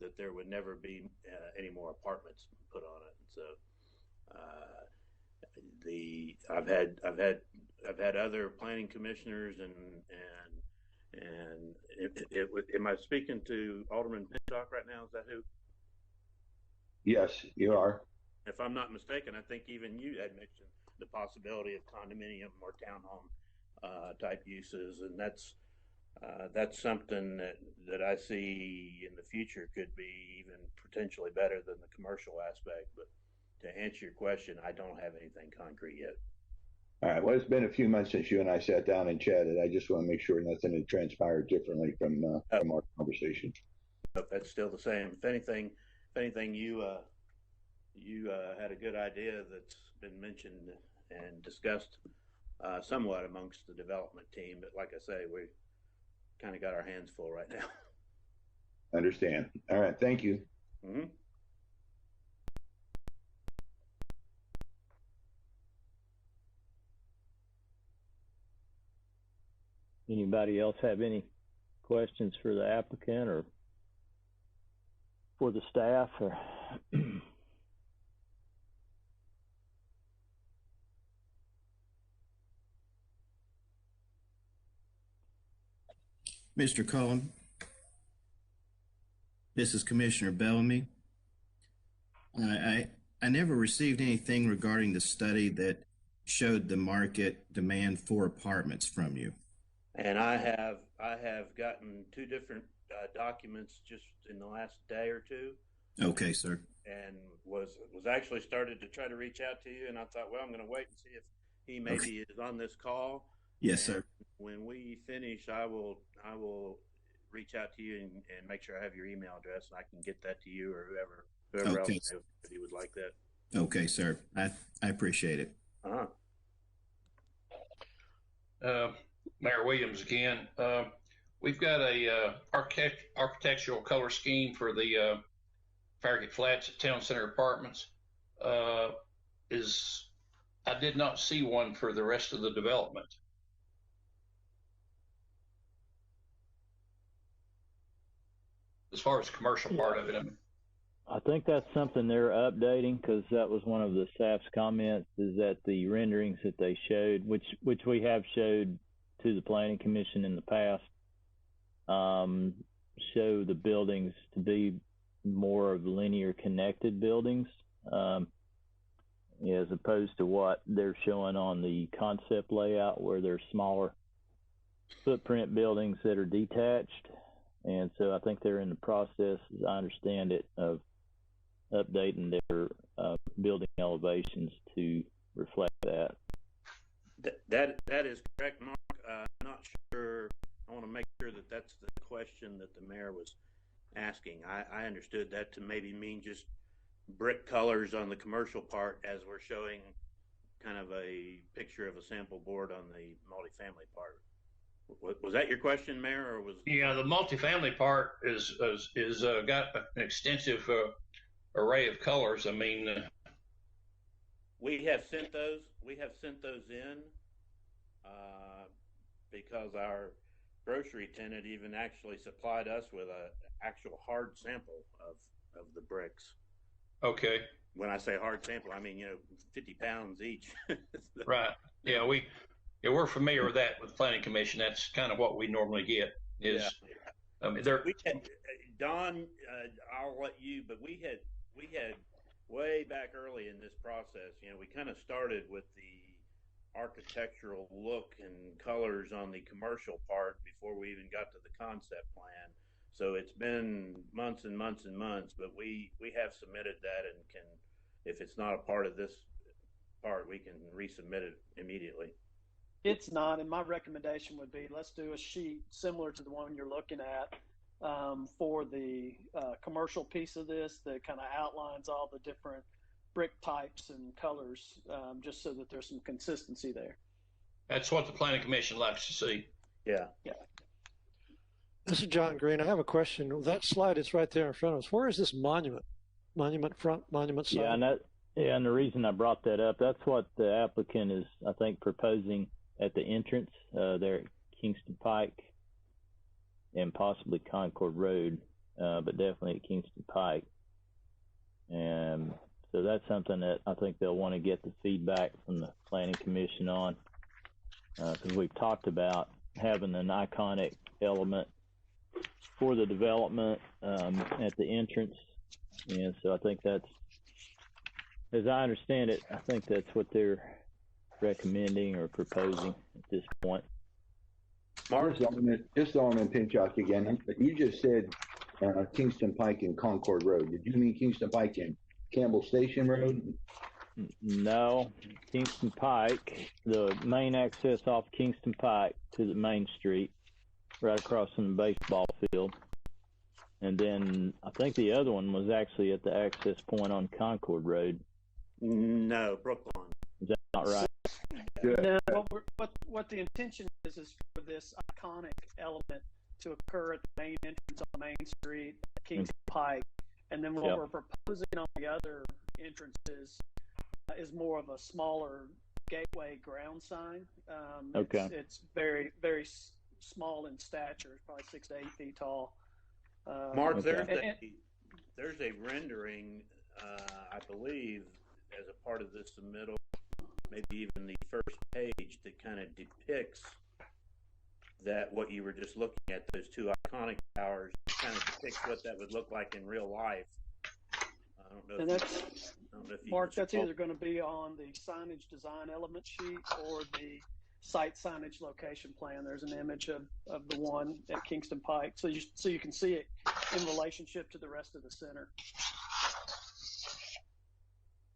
that there would never be any more apartments put on it. And so I've had other planning commissioners and am I speaking to Alderman Pinchot right now? Is that who? Yes, you are. If I'm not mistaken, I think even you had mentioned the possibility of condominium or townhome type uses, and that's something that I see in the future could be even potentially better than the commercial aspect. But to answer your question, I don't have anything concrete yet. All right. Well, it's been a few months since you and I sat down and chatted. I just want to make sure nothing had transpired differently from our conversation. That's still the same. If anything, you had a good idea that's been mentioned and discussed somewhat amongst the development team. But like I say, we kind of got our hands full right now. Understand. All right. Thank you. Mm-hmm. Anybody else have any questions for the applicant or for the staff? Or Mr. Cullen, this is Commissioner Bellamy. I never received anything regarding the study that showed the market demand for apartments from you. And I have gotten two different documents just in the last day or two. Okay, sir. And was actually started to try to reach out to you, and I thought, well, I'm going to wait and see if he maybe is on this call. Yes, sir. When we finish, I will reach out to you and make sure I have your email address, and I can get that to you or whoever else if you would like that. Okay, sir. I appreciate it. Mayor Williams again. We've got a architectural color scheme for the Farragut Flats at Town Center Apartments. I did not see one for the rest of the development. As far as the commercial part of it, I think that's something they're updating, because that was one of the staff's comments, is that the renderings that they showed, which we have showed to the Planning Commission in the past, show the buildings to be more of linear connected buildings, as opposed to what they're showing on the concept layout, where they're smaller footprint buildings that are detached. And so I think they're in the process, as I understand it, of updating their building elevations to reflect that. That is correct, Mark. I'm not sure. I want to make sure that that's the question that the mayor was asking. I understood that to maybe mean just brick colors on the commercial part, as we're showing kind of a picture of a sample board on the multifamily part. Was that your question, Mayor, or was? Yeah, the multifamily part is got an extensive array of colors. I mean, we have sent those. We have sent those in because our grocery tenant even actually supplied us with an actual hard sample of the bricks. Okay. When I say hard sample, I mean 50 pounds each. Right. Yeah, we're familiar with that with the Planning Commission. That's kind of what we normally get. I mean, Don, I'll let you, but we had way back early in this process. We kind of started with the architectural look and colors on the commercial part before we even got to the concept plan. So it's been months and months and months, but we have submitted that and can, if it's not a part of this part, we can resubmit it immediately. It's not, and my recommendation would be let's do a sheet similar to the one you're looking at for the commercial piece of this that kind of outlines all the different brick types and colors, just so that there's some consistency there. That's what the Planning Commission likes to see. Yeah. This is John Green. I have a question. That slide is right there in front of us. Where is this monument? Monument front, monument side? And the reason I brought that up, that's what the applicant is, I think, proposing at the entrance there at Kingston Pike and possibly Concord Road, but definitely at Kingston Pike. And so that's something that I think they'll want to get the feedback from the Planning Commission on, because we've talked about having an iconic element for the development at the entrance. And so I think that's, as I understand it, I think that's what they're recommending or proposing at this point. Mark, this is Alderman Pinchuk again. You just said Kingston Pike and Concord Road. Did you mean Kingston Pike and Campbell Station Road? No, Kingston Pike, the main access off Kingston Pike to the main street, right across from the baseball field. And then I think the other one was actually at the access point on Concord Road. No, Brookline. Is that not right? Good. No, what the intention is for this iconic element to occur at the main entrance on Main Street, Kingston Pike, and then what we're proposing on the other entrances is more of a smaller gateway ground sign. It's very, very small in stature, probably 6 to 8 feet tall. Mark, there's a rendering, I believe, as a part of this submittal, maybe even the first page, that kind of depicts that what you were just looking at, those two iconic towers, kind of depicts what that would look like in real life. I don't know. Mark, that's either going to be on the signage design element sheet or the site signage location plan. There's an image of the one at Kingston Pike, so you can see it in relationship to the rest of the center.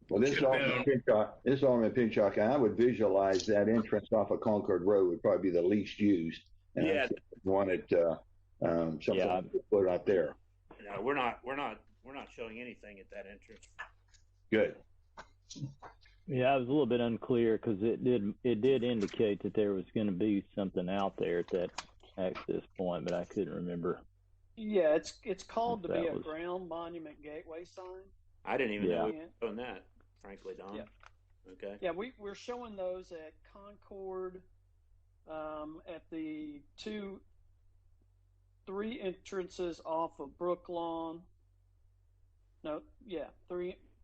Well, this is Alderman Pinchuk, and I would visualize that entrance off of Concord Road would probably be the least used. And I wanted something to put out there. No, we're not showing anything at that entrance. Good. Yeah, I was a little bit unclear because it did indicate that there was going to be something out there at that access point, but I couldn't remember. Yeah, it's called to be a ground monument gateway sign. I didn't even know we were doing that, frankly, Don. Yeah. Okay. Yeah, we're showing those at Concord, at the three entrances off of Brook Lawn.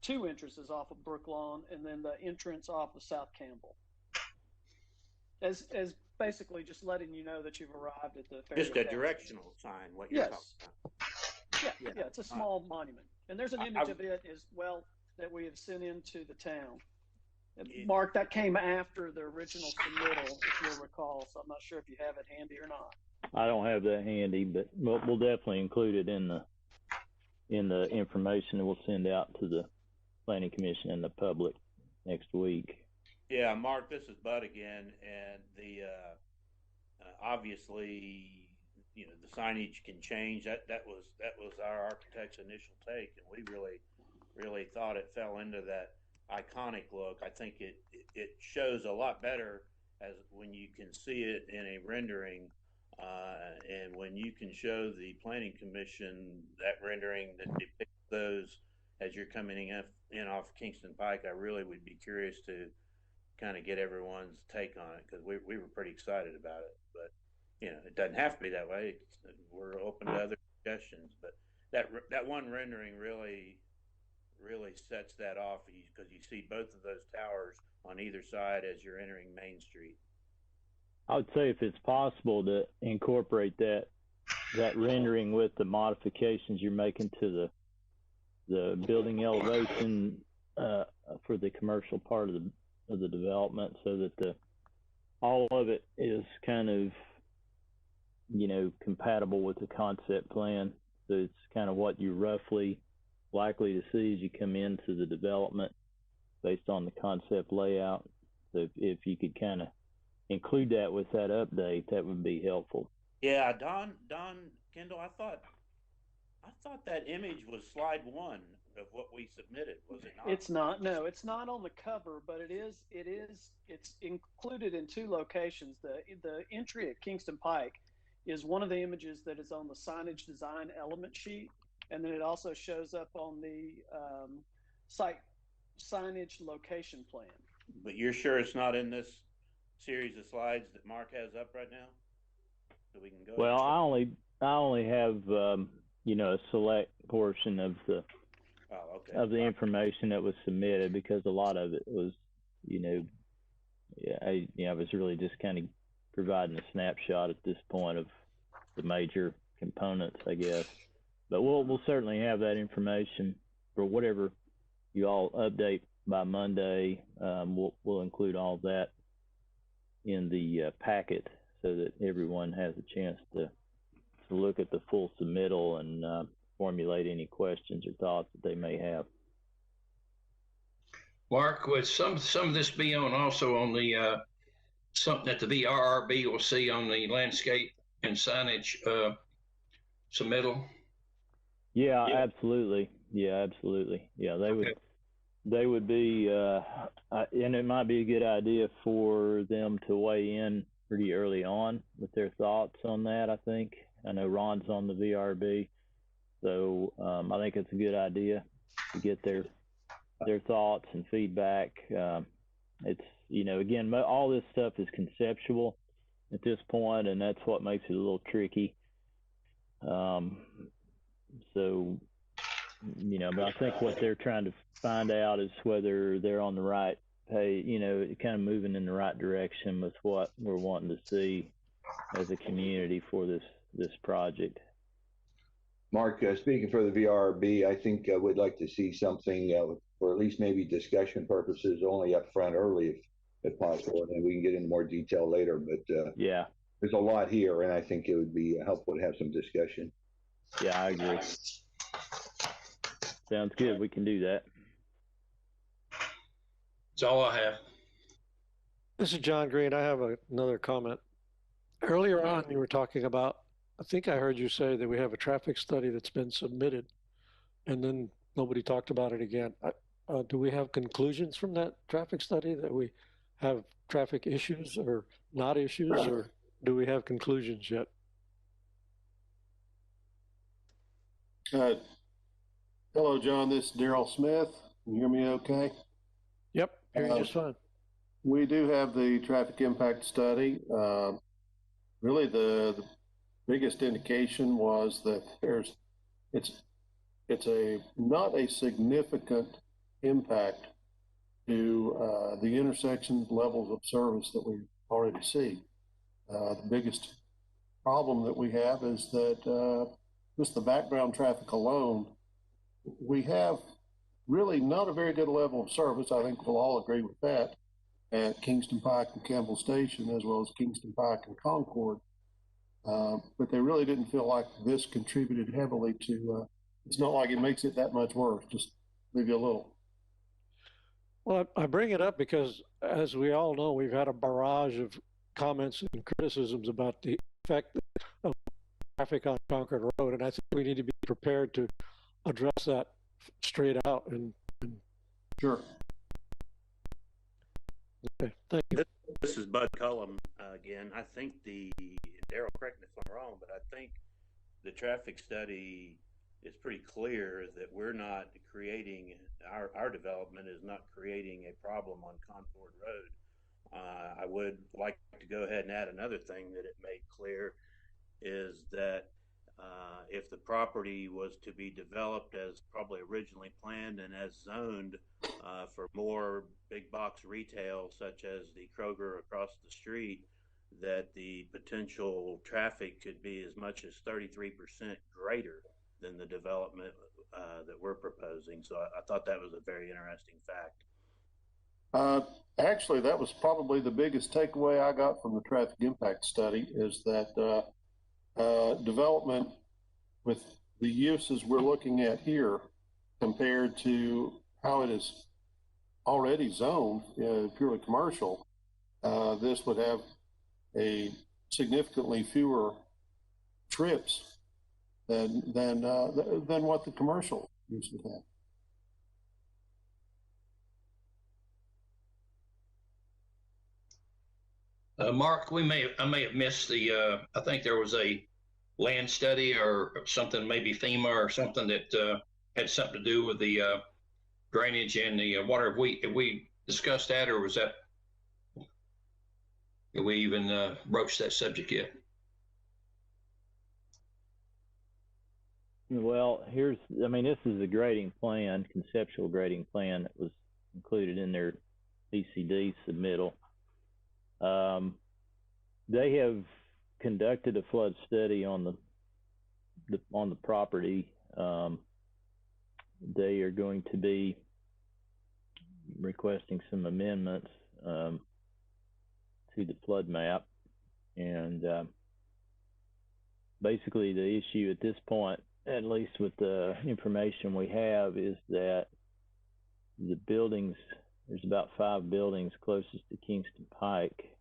Two entrances off of Brook Lawn, and then the entrance off of South Campbell. As basically just letting you know that you've arrived at the fair. Just a directional sign, what you're talking about. Yeah, it's a small monument. And there's an image of it as well that we have sent into the town. Mark, that came after the original submittal, if you'll recall, so I'm not sure if you have it handy or not. I don't have that handy, but we'll definitely include it in the information that we'll send out to the Planning Commission and the public next week. Yeah, Mark, this is Bud again, and the obviously, the signage can change. That was our architect's initial take, and we really thought it fell into that iconic look. I think it shows a lot better as when you can see it in a rendering, and when you can show the Planning Commission that rendering that depicts those as you're coming in off Kingston Pike. I really would be curious to kind of get everyone's take on it, because we were pretty excited about it. But it doesn't have to be that way. We're open to other suggestions, but that one rendering really sets that off, because you see both of those towers on either side as you're entering Main Street. I would say if it's possible to incorporate that rendering with the modifications you're making to the building elevation for the commercial part of the development, so that all of it is kind of, compatible with the concept plan. So it's kind of what you're roughly likely to see as you come into the development based on the concept layout. So if you could kind of include that with that update, that would be helpful. Yeah, Don Kendall, I thought that image was slide 1 of what we submitted, was it not? It's not. No, it's not on the cover, but it's included in 2 locations. The entry at Kingston Pike is one of the images that is on the signage design element sheet, and then it also shows up on the site signage location plan. But you're sure it's not in this series of slides that Mark has up right now? So we can go. Well, I only have a select portion of the of the information that was submitted, because a lot of it was, I was really just kind of providing a snapshot at this point of the major components, I guess. But we'll certainly have that information for whatever you all update by Monday. We'll include all of that in the packet, so that everyone has a chance to look at the full submittal and formulate any questions or thoughts that they may have. Mark, would some of this be also on the something that the VRRB will see on the landscape and signage submittal? Yeah, absolutely. Yeah, absolutely. Yeah, they would be, and it might be a good idea for them to weigh in pretty early on with their thoughts on that. I think I know Ron's on the VRB, so I think it's a good idea to get their thoughts and feedback. It's, again, all this stuff is conceptual at this point, and that's what makes it a little tricky. So, but I think what they're trying to find out is whether they're on the right page, kind of moving in the right direction with what we're wanting to see as a community for this project. Mark, speaking for the VRB, I think we'd like to see something, or at least maybe discussion purposes, only up front early if possible, and then we can get into more detail later. But yeah, there's a lot here, and I think it would be helpful to have some discussion. Yeah, I agree. Sounds good. We can do that. That's all I have. This is John Green. I have another comment. Earlier on, you were talking about, I think I heard you say that we have a traffic study that's been submitted, and then nobody talked about it again. Do we have conclusions from that traffic study, that we have traffic issues or not issues, or do we have conclusions yet? Hello, John. This is Daryl Smith. Can you hear me okay? Yep, hear you just fine. We do have the traffic impact study. Really, the biggest indication was that it's not a significant impact to the intersection levels of service that we already see. The biggest problem that we have is that just the background traffic alone, we have really not a very good level of service. I think we'll all agree with that at Kingston Pike and Campbell Station, as well as Kingston Pike and Concord. But they really didn't feel like this contributed heavily to, it's not like it makes it that much worse, just maybe a little. Well, I bring it up because, as we all know, we've had a barrage of comments and criticisms about the effect of traffic on Concord Road, and I think we need to be prepared to address that straight out. And sure. Okay, thank you. This is Bud Cullum again. I think Daryl, correct me if I'm wrong, but I think the traffic study is pretty clear that we're not creating, our development is not creating a problem on Concord Road. I would like to go ahead and add another thing that it made clear is that if the property was to be developed as probably originally planned and as zoned for more big box retail, such as the Kroger across the street, that the potential traffic could be as much as 33% greater than the development that we're proposing. So I thought that was a very interesting fact. Actually, that was probably the biggest takeaway I got from the traffic impact study is that development with the uses we're looking at here compared to how it is already zoned, purely commercial, this would have a significantly fewer trips than what the commercial use would have. Mark, I may have missed the. I think there was a land study or something, maybe FEMA or something that had something to do with the drainage and the water. Have we discussed that, or was that? Have we even broached that subject yet? Well, this is a grading plan, conceptual grading plan that was included in their ECD submittal. They have conducted a flood study on the property. They are going to be requesting some amendments to the flood map, and basically the issue at this point, at least with the information we have, is that the buildings, there's about 5 buildings closest to Kingston Pike,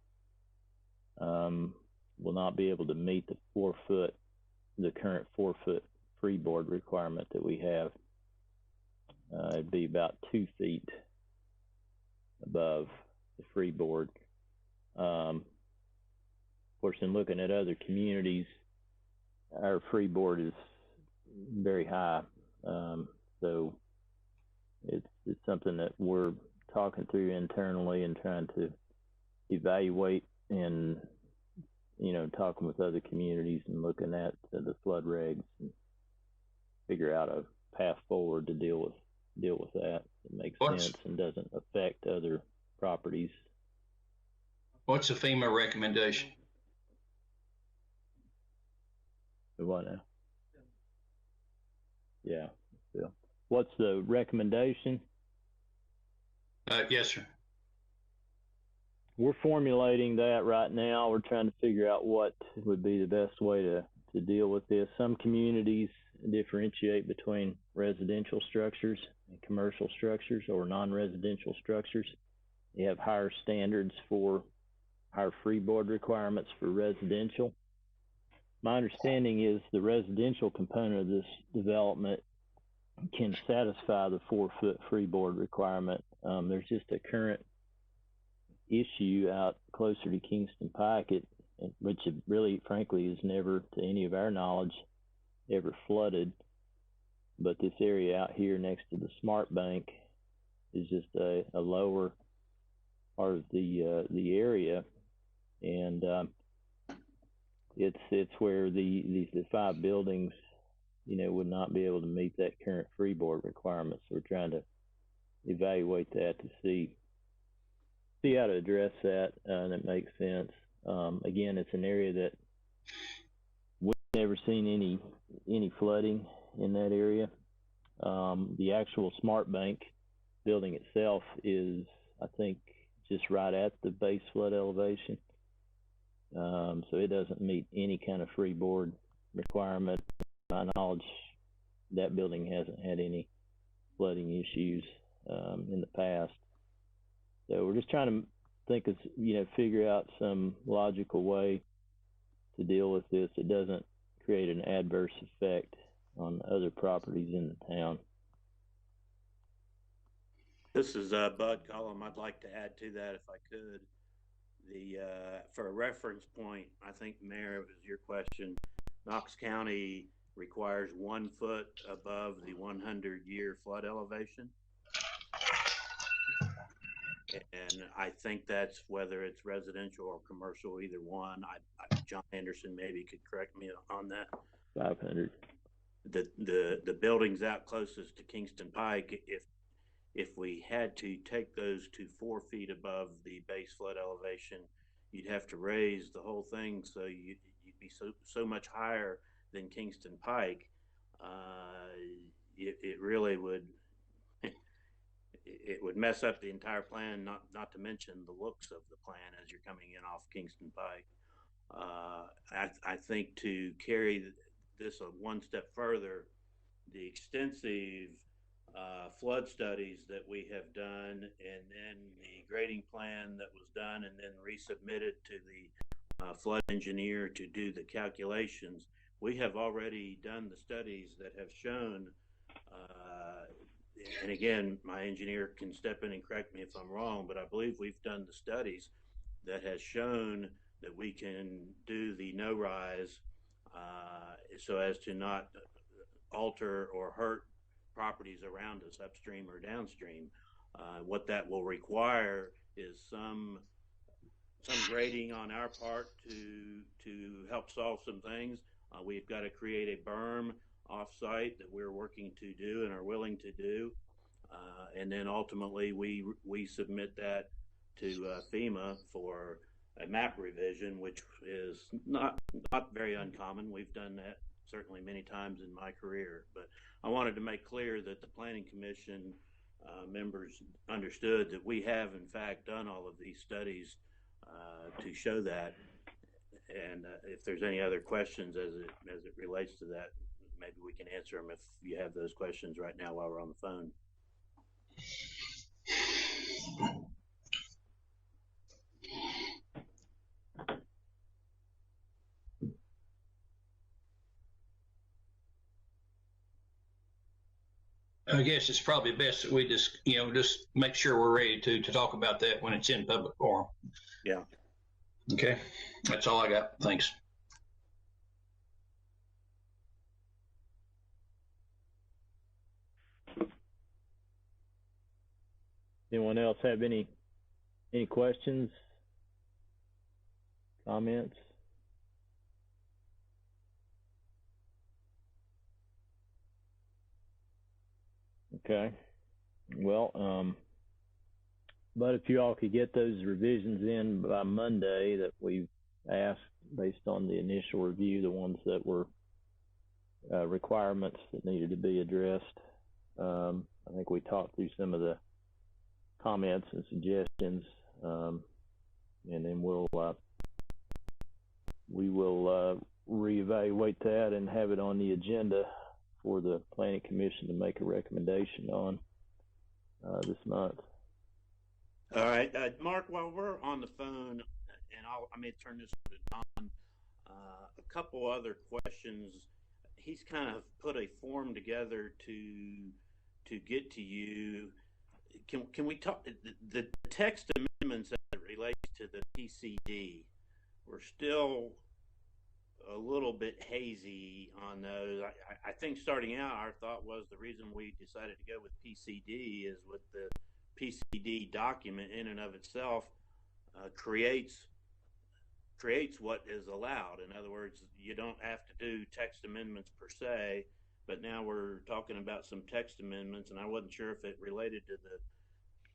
will not be able to meet the current 4-foot freeboard requirement that we have. It'd be about 2 feet above the freeboard. Of course, in looking at other communities, our freeboard is very high, so it's something that we're talking through internally and trying to evaluate, and talking with other communities and looking at the flood regs and figure out a path forward to deal with that makes sense and doesn't affect other properties. What's the FEMA recommendation? What now? Yeah. What's the recommendation? Yes, sir. We're formulating that right now. We're trying to figure out what would be the best way to deal with this. Some communities differentiate between residential structures and commercial structures or non-residential structures. They have higher standards for higher freeboard requirements for residential. My understanding is the residential component of this development can satisfy the 4-foot freeboard requirement. There's just a current issue out closer to Kingston Pike, which it really, frankly, is never, to any of our knowledge, ever flooded. But this area out here next to the Smart Bank is just a lower part of the area, and it's where the 5 buildings, would not be able to meet that current freeboard requirement. So we're trying to evaluate that to see how to address that, and it makes sense. Again, it's an area that we've never seen any flooding in that area. The actual Smart Bank building itself is, I think, just right at the base flood elevation. So it doesn't meet any kind of freeboard requirement. To my knowledge, that building hasn't had any flooding issues in the past. So we're just trying to figure out some logical way to deal with this that doesn't create an adverse effect on other properties in the town. This is Bud Cullum. I'd like to add to that, if I could. For a reference point, I think, Mayor, it was your question. Knox County requires 1 foot above the 100-year flood elevation. And I think that's whether it's residential or commercial, either one. John Anderson maybe could correct me on that. 500. The buildings out closest to Kingston Pike, if we had to take those to 4 feet above the base flood elevation, you'd have to raise the whole thing, so you'd be so much higher than Kingston Pike. it really would it would mess up the entire plan. Not to mention the looks of the plan as you're coming in off Kingston Pike. I think to carry this one step further, the extensive flood studies that we have done, and then the grading plan that was done and then resubmitted to the flood engineer to do the calculations. We have already done the studies that have shown, and again, my engineer can step in and correct me if I'm wrong, but I believe we've done the studies that has shown that we can do the no rise so as to not alter or hurt properties around us upstream or downstream. What that will require is some grading on our part to help solve some things. We've got to create a berm off-site that we're working to do and are willing to do, and then ultimately we submit that to FEMA for a map revision, which is not very uncommon. We've done that certainly many times in my career, but I wanted to make clear that the Planning Commission members understood that we have in fact done all of these studies to show that. And if there's any other questions as it relates to that, maybe we can answer them if you have those questions right now while we're on the phone. I guess it's probably best that we just make sure we're ready to talk about that when it's in public forum. Yeah. Okay. That's all I got. Thanks. Anyone else have any questions, comments? Okay. Well, but if you all could get those revisions in by Monday that we've asked based on the initial review, the ones that were requirements that needed to be addressed. I think we talked through some of the comments and suggestions, and then we will reevaluate that and have it on the agenda for the Planning Commission to make a recommendation on this month. All right, Mark, while we're on the phone, and I may turn this over to Don, a couple other questions. He's kind of put a form together to get to you. Can we talk the text amendments as it relates to the PCD? We're still a little bit hazy on those. I think starting out, our thought was the reason we decided to go with PCD is with the PCD document in and of itself creates what is allowed. In other words, you don't have to do text amendments per se, but now we're talking about some text amendments, and I wasn't sure if it related to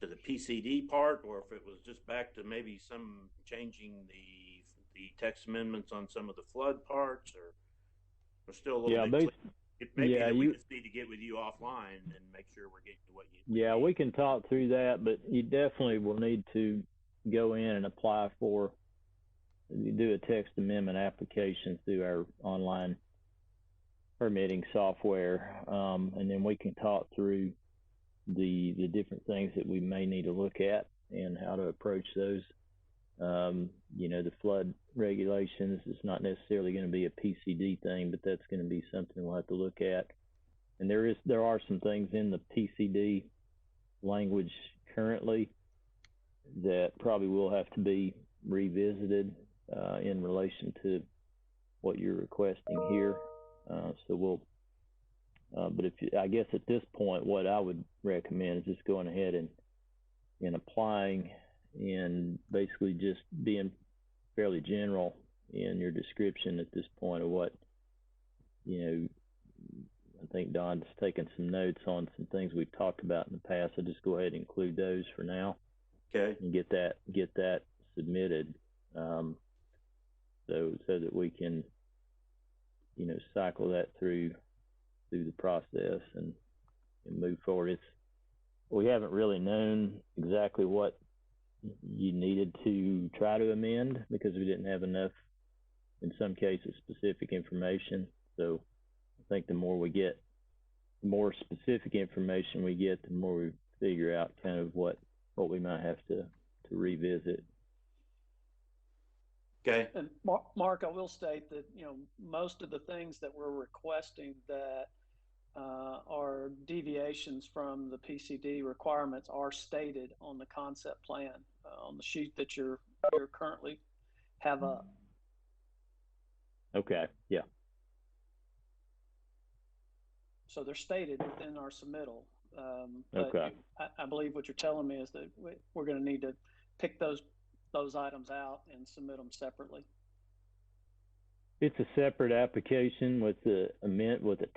the PCD part or if it was just back to maybe some changing the text amendments on some of the flood parts, or we're still a little bit maybe that we just need to get with you offline and make sure we're getting to what you need. We can talk through that, but you definitely will need to go in and apply for, you do a text amendment application through our online permitting software, and then we can talk through the different things that we may need to look at and how to approach those. The flood regulations is not necessarily going to be a PCD thing, but that's going to be something we'll have to look at. And there are some things in the PCD language currently that probably will have to be revisited in relation to what you're requesting here. But I guess at this point, what I would recommend is just going ahead and applying and basically just being fairly general in your description at this point of what, I think Don's taken some notes on some things we've talked about in the past. So just go ahead and include those for now. Okay. And get that submitted, so that we can, cycle that through the process and move forward. We haven't really known exactly what you needed to try to amend because we didn't have enough, in some cases, specific information. So I think the more specific information we get, the more we figure out kind of what we might have to revisit. Okay. And Mark, I will state that, most of the things that we're requesting that are deviations from the PCD requirements are stated on the concept plan on the sheet that you're currently have up. Okay. Yeah. So they're stated within our submittal. Okay. I believe what you're telling me is that we're going to need to pick those items out and submit them separately. It's a separate application with a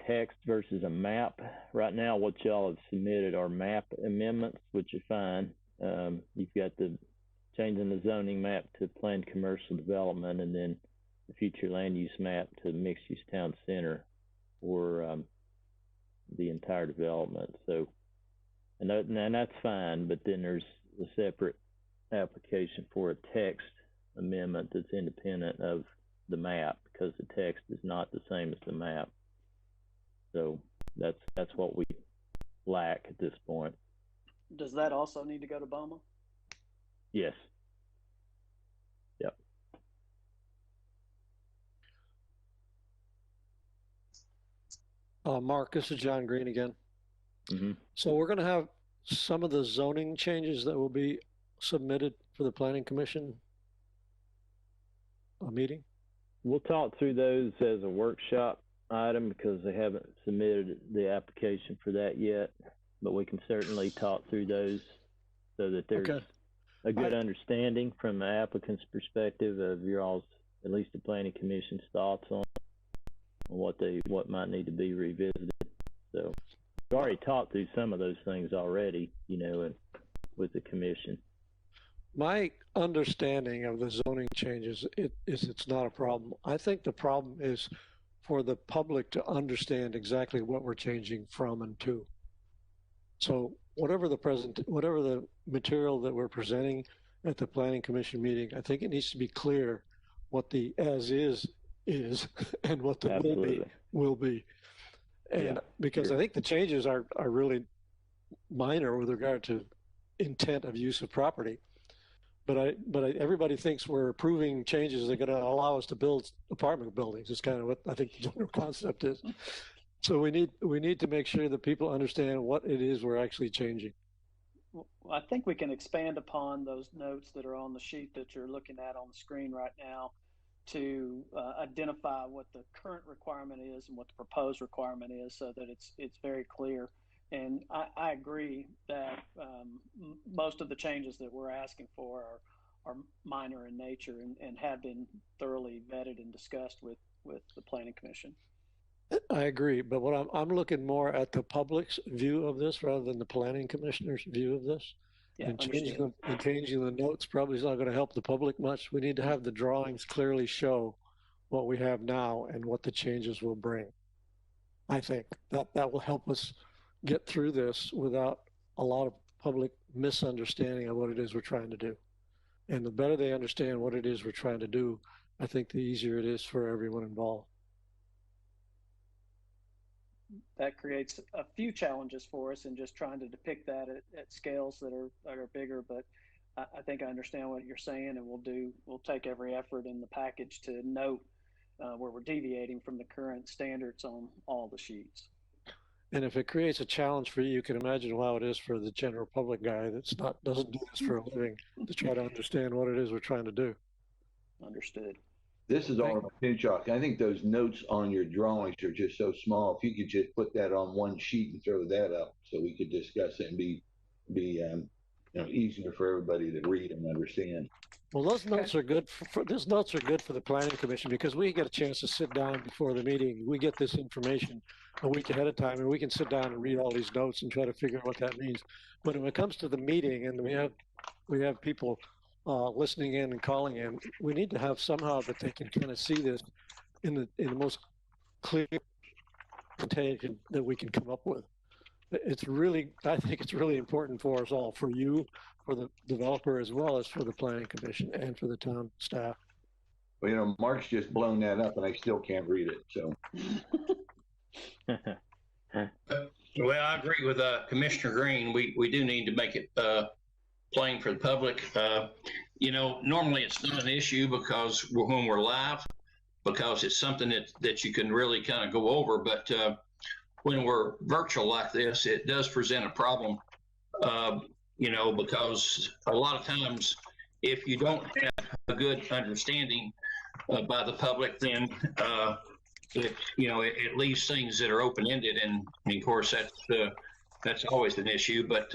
text versus a map. Right now, what y'all have submitted are map amendments, which are fine. You've got the changing the zoning map to planned commercial development, and then the future land use map to mixed use town center, or the entire development. So, and that's fine. But then there's a separate application for a text amendment that's independent of the map, because the text is not the same as the map. So that's what we lack at this point. Does that also need to go to BOMA? Yes. Yep. Mark, this is John Green again. Mm-hmm. So we're going to have some of the zoning changes that will be submitted for the Planning Commission meeting. We'll talk through those as a workshop item because they haven't submitted the application for that yet, but we can certainly talk through those so that there's a good understanding from the applicant's perspective of your all's, at least the Planning Commission's thoughts on what might need to be revisited. So we've already talked through some of those things already, with the commission. My understanding of the zoning changes it's not a problem. I think the problem is for the public to understand exactly what we're changing from and to. So whatever the material that we're presenting at the Planning Commission meeting, I think it needs to be clear what the as is and what the will be. And because I think the changes are really minor with regard to intent of use of property. But everybody thinks we're approving changes that are going to allow us to build apartment buildings. It's kind of what I think the general concept is. So we need to make sure that people understand what it is we're actually changing. Well, I think we can expand upon those notes that are on the sheet that you're looking at on the screen right now to identify what the current requirement is and what the proposed requirement is, so that it's very clear. And I agree that most of the changes that we're asking for are minor in nature and have been thoroughly vetted and discussed with the Planning Commission. I agree, but what I'm looking more at the public's view of this rather than the Planning Commissioner's view of this. Yeah, and changing the notes probably is not going to help the public much. We need to have the drawings clearly show what we have now and what the changes will bring. I think that will help us get through this without a lot of public misunderstanding of what it is we're trying to do. And the better they understand what it is we're trying to do, I think the easier it is for everyone involved. That creates a few challenges for us in just trying to depict that at scales that are bigger, but I think I understand what you're saying, and we'll take every effort in the package to note where we're deviating from the current standards on all the sheets. And if it creates a challenge for you, you can imagine how it is for the general public guy doesn't do this for a living to try to understand what it is we're trying to do. Understood. This is all Pinchuk. I think those notes on your drawings are just so small. If you could just put that on one sheet and throw that up so we could discuss it and be easier for everybody to read and understand. Well, those notes are good. Those notes are good for the Planning Commission because we get a chance to sit down before the meeting. We get this information a week ahead of time, and we can sit down and read all these notes and try to figure out what that means. But when it comes to the meeting, and we have people listening in and calling in, we need to have somehow that they can kind of see this in the most clear presentation that we can come up with. I think it's really important for us all, for you, for the developer, as well as for the planning commission and for the town staff. Well, you know, Mark's just blown that up, and I still can't read it. So. Well, I agree with Commissioner Green. We do need to make it plain for the public. You know, normally it's not an issue because when we're live, because it's something that you can really kind of go over. But when we're virtual like this, it does present a problem. You know, because a lot of times, if you don't have a good understanding by the public, then it leaves things that are open-ended, and of course that's always an issue. But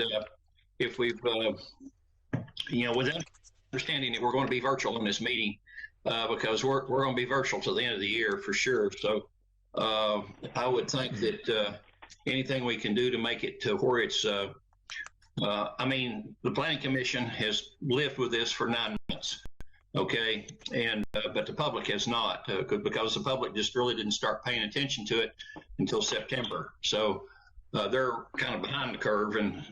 if we've without understanding that we're going to be virtual in this meeting, because we're going to be virtual till the end of the year for sure. So I would think that anything we can do to make it to where it's I mean, the Planning Commission has lived with this for 9 months. Okay, and but the public has not, because the public just really didn't start paying attention to it until September. So they're kind of behind the curve, and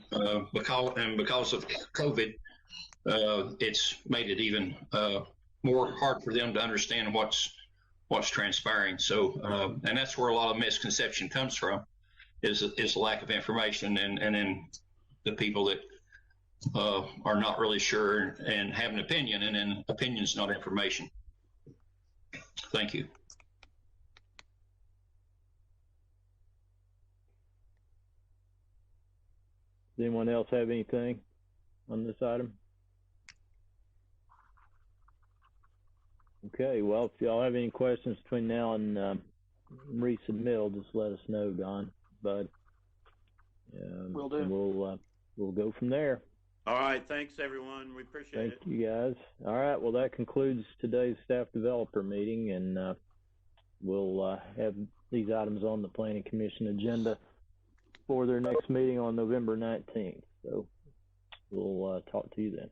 because of COVID, it's made it even more hard for them to understand what's transpiring. So and that's where a lot of misconception comes from, is the lack of information, and then the people that are not really sure and have an opinion, and then opinion's not information. Thank you. Does anyone else have anything on this item? Okay, well, if y'all have any questions between now and resubmit, just let us know, Don. But will do. We'll go from there. All right, thanks everyone. We appreciate it. Thank you guys. All right, well, that concludes today's staff developer meeting, and we'll have these items on the Planning Commission agenda for their next meeting on November 19th. So we'll talk to you then.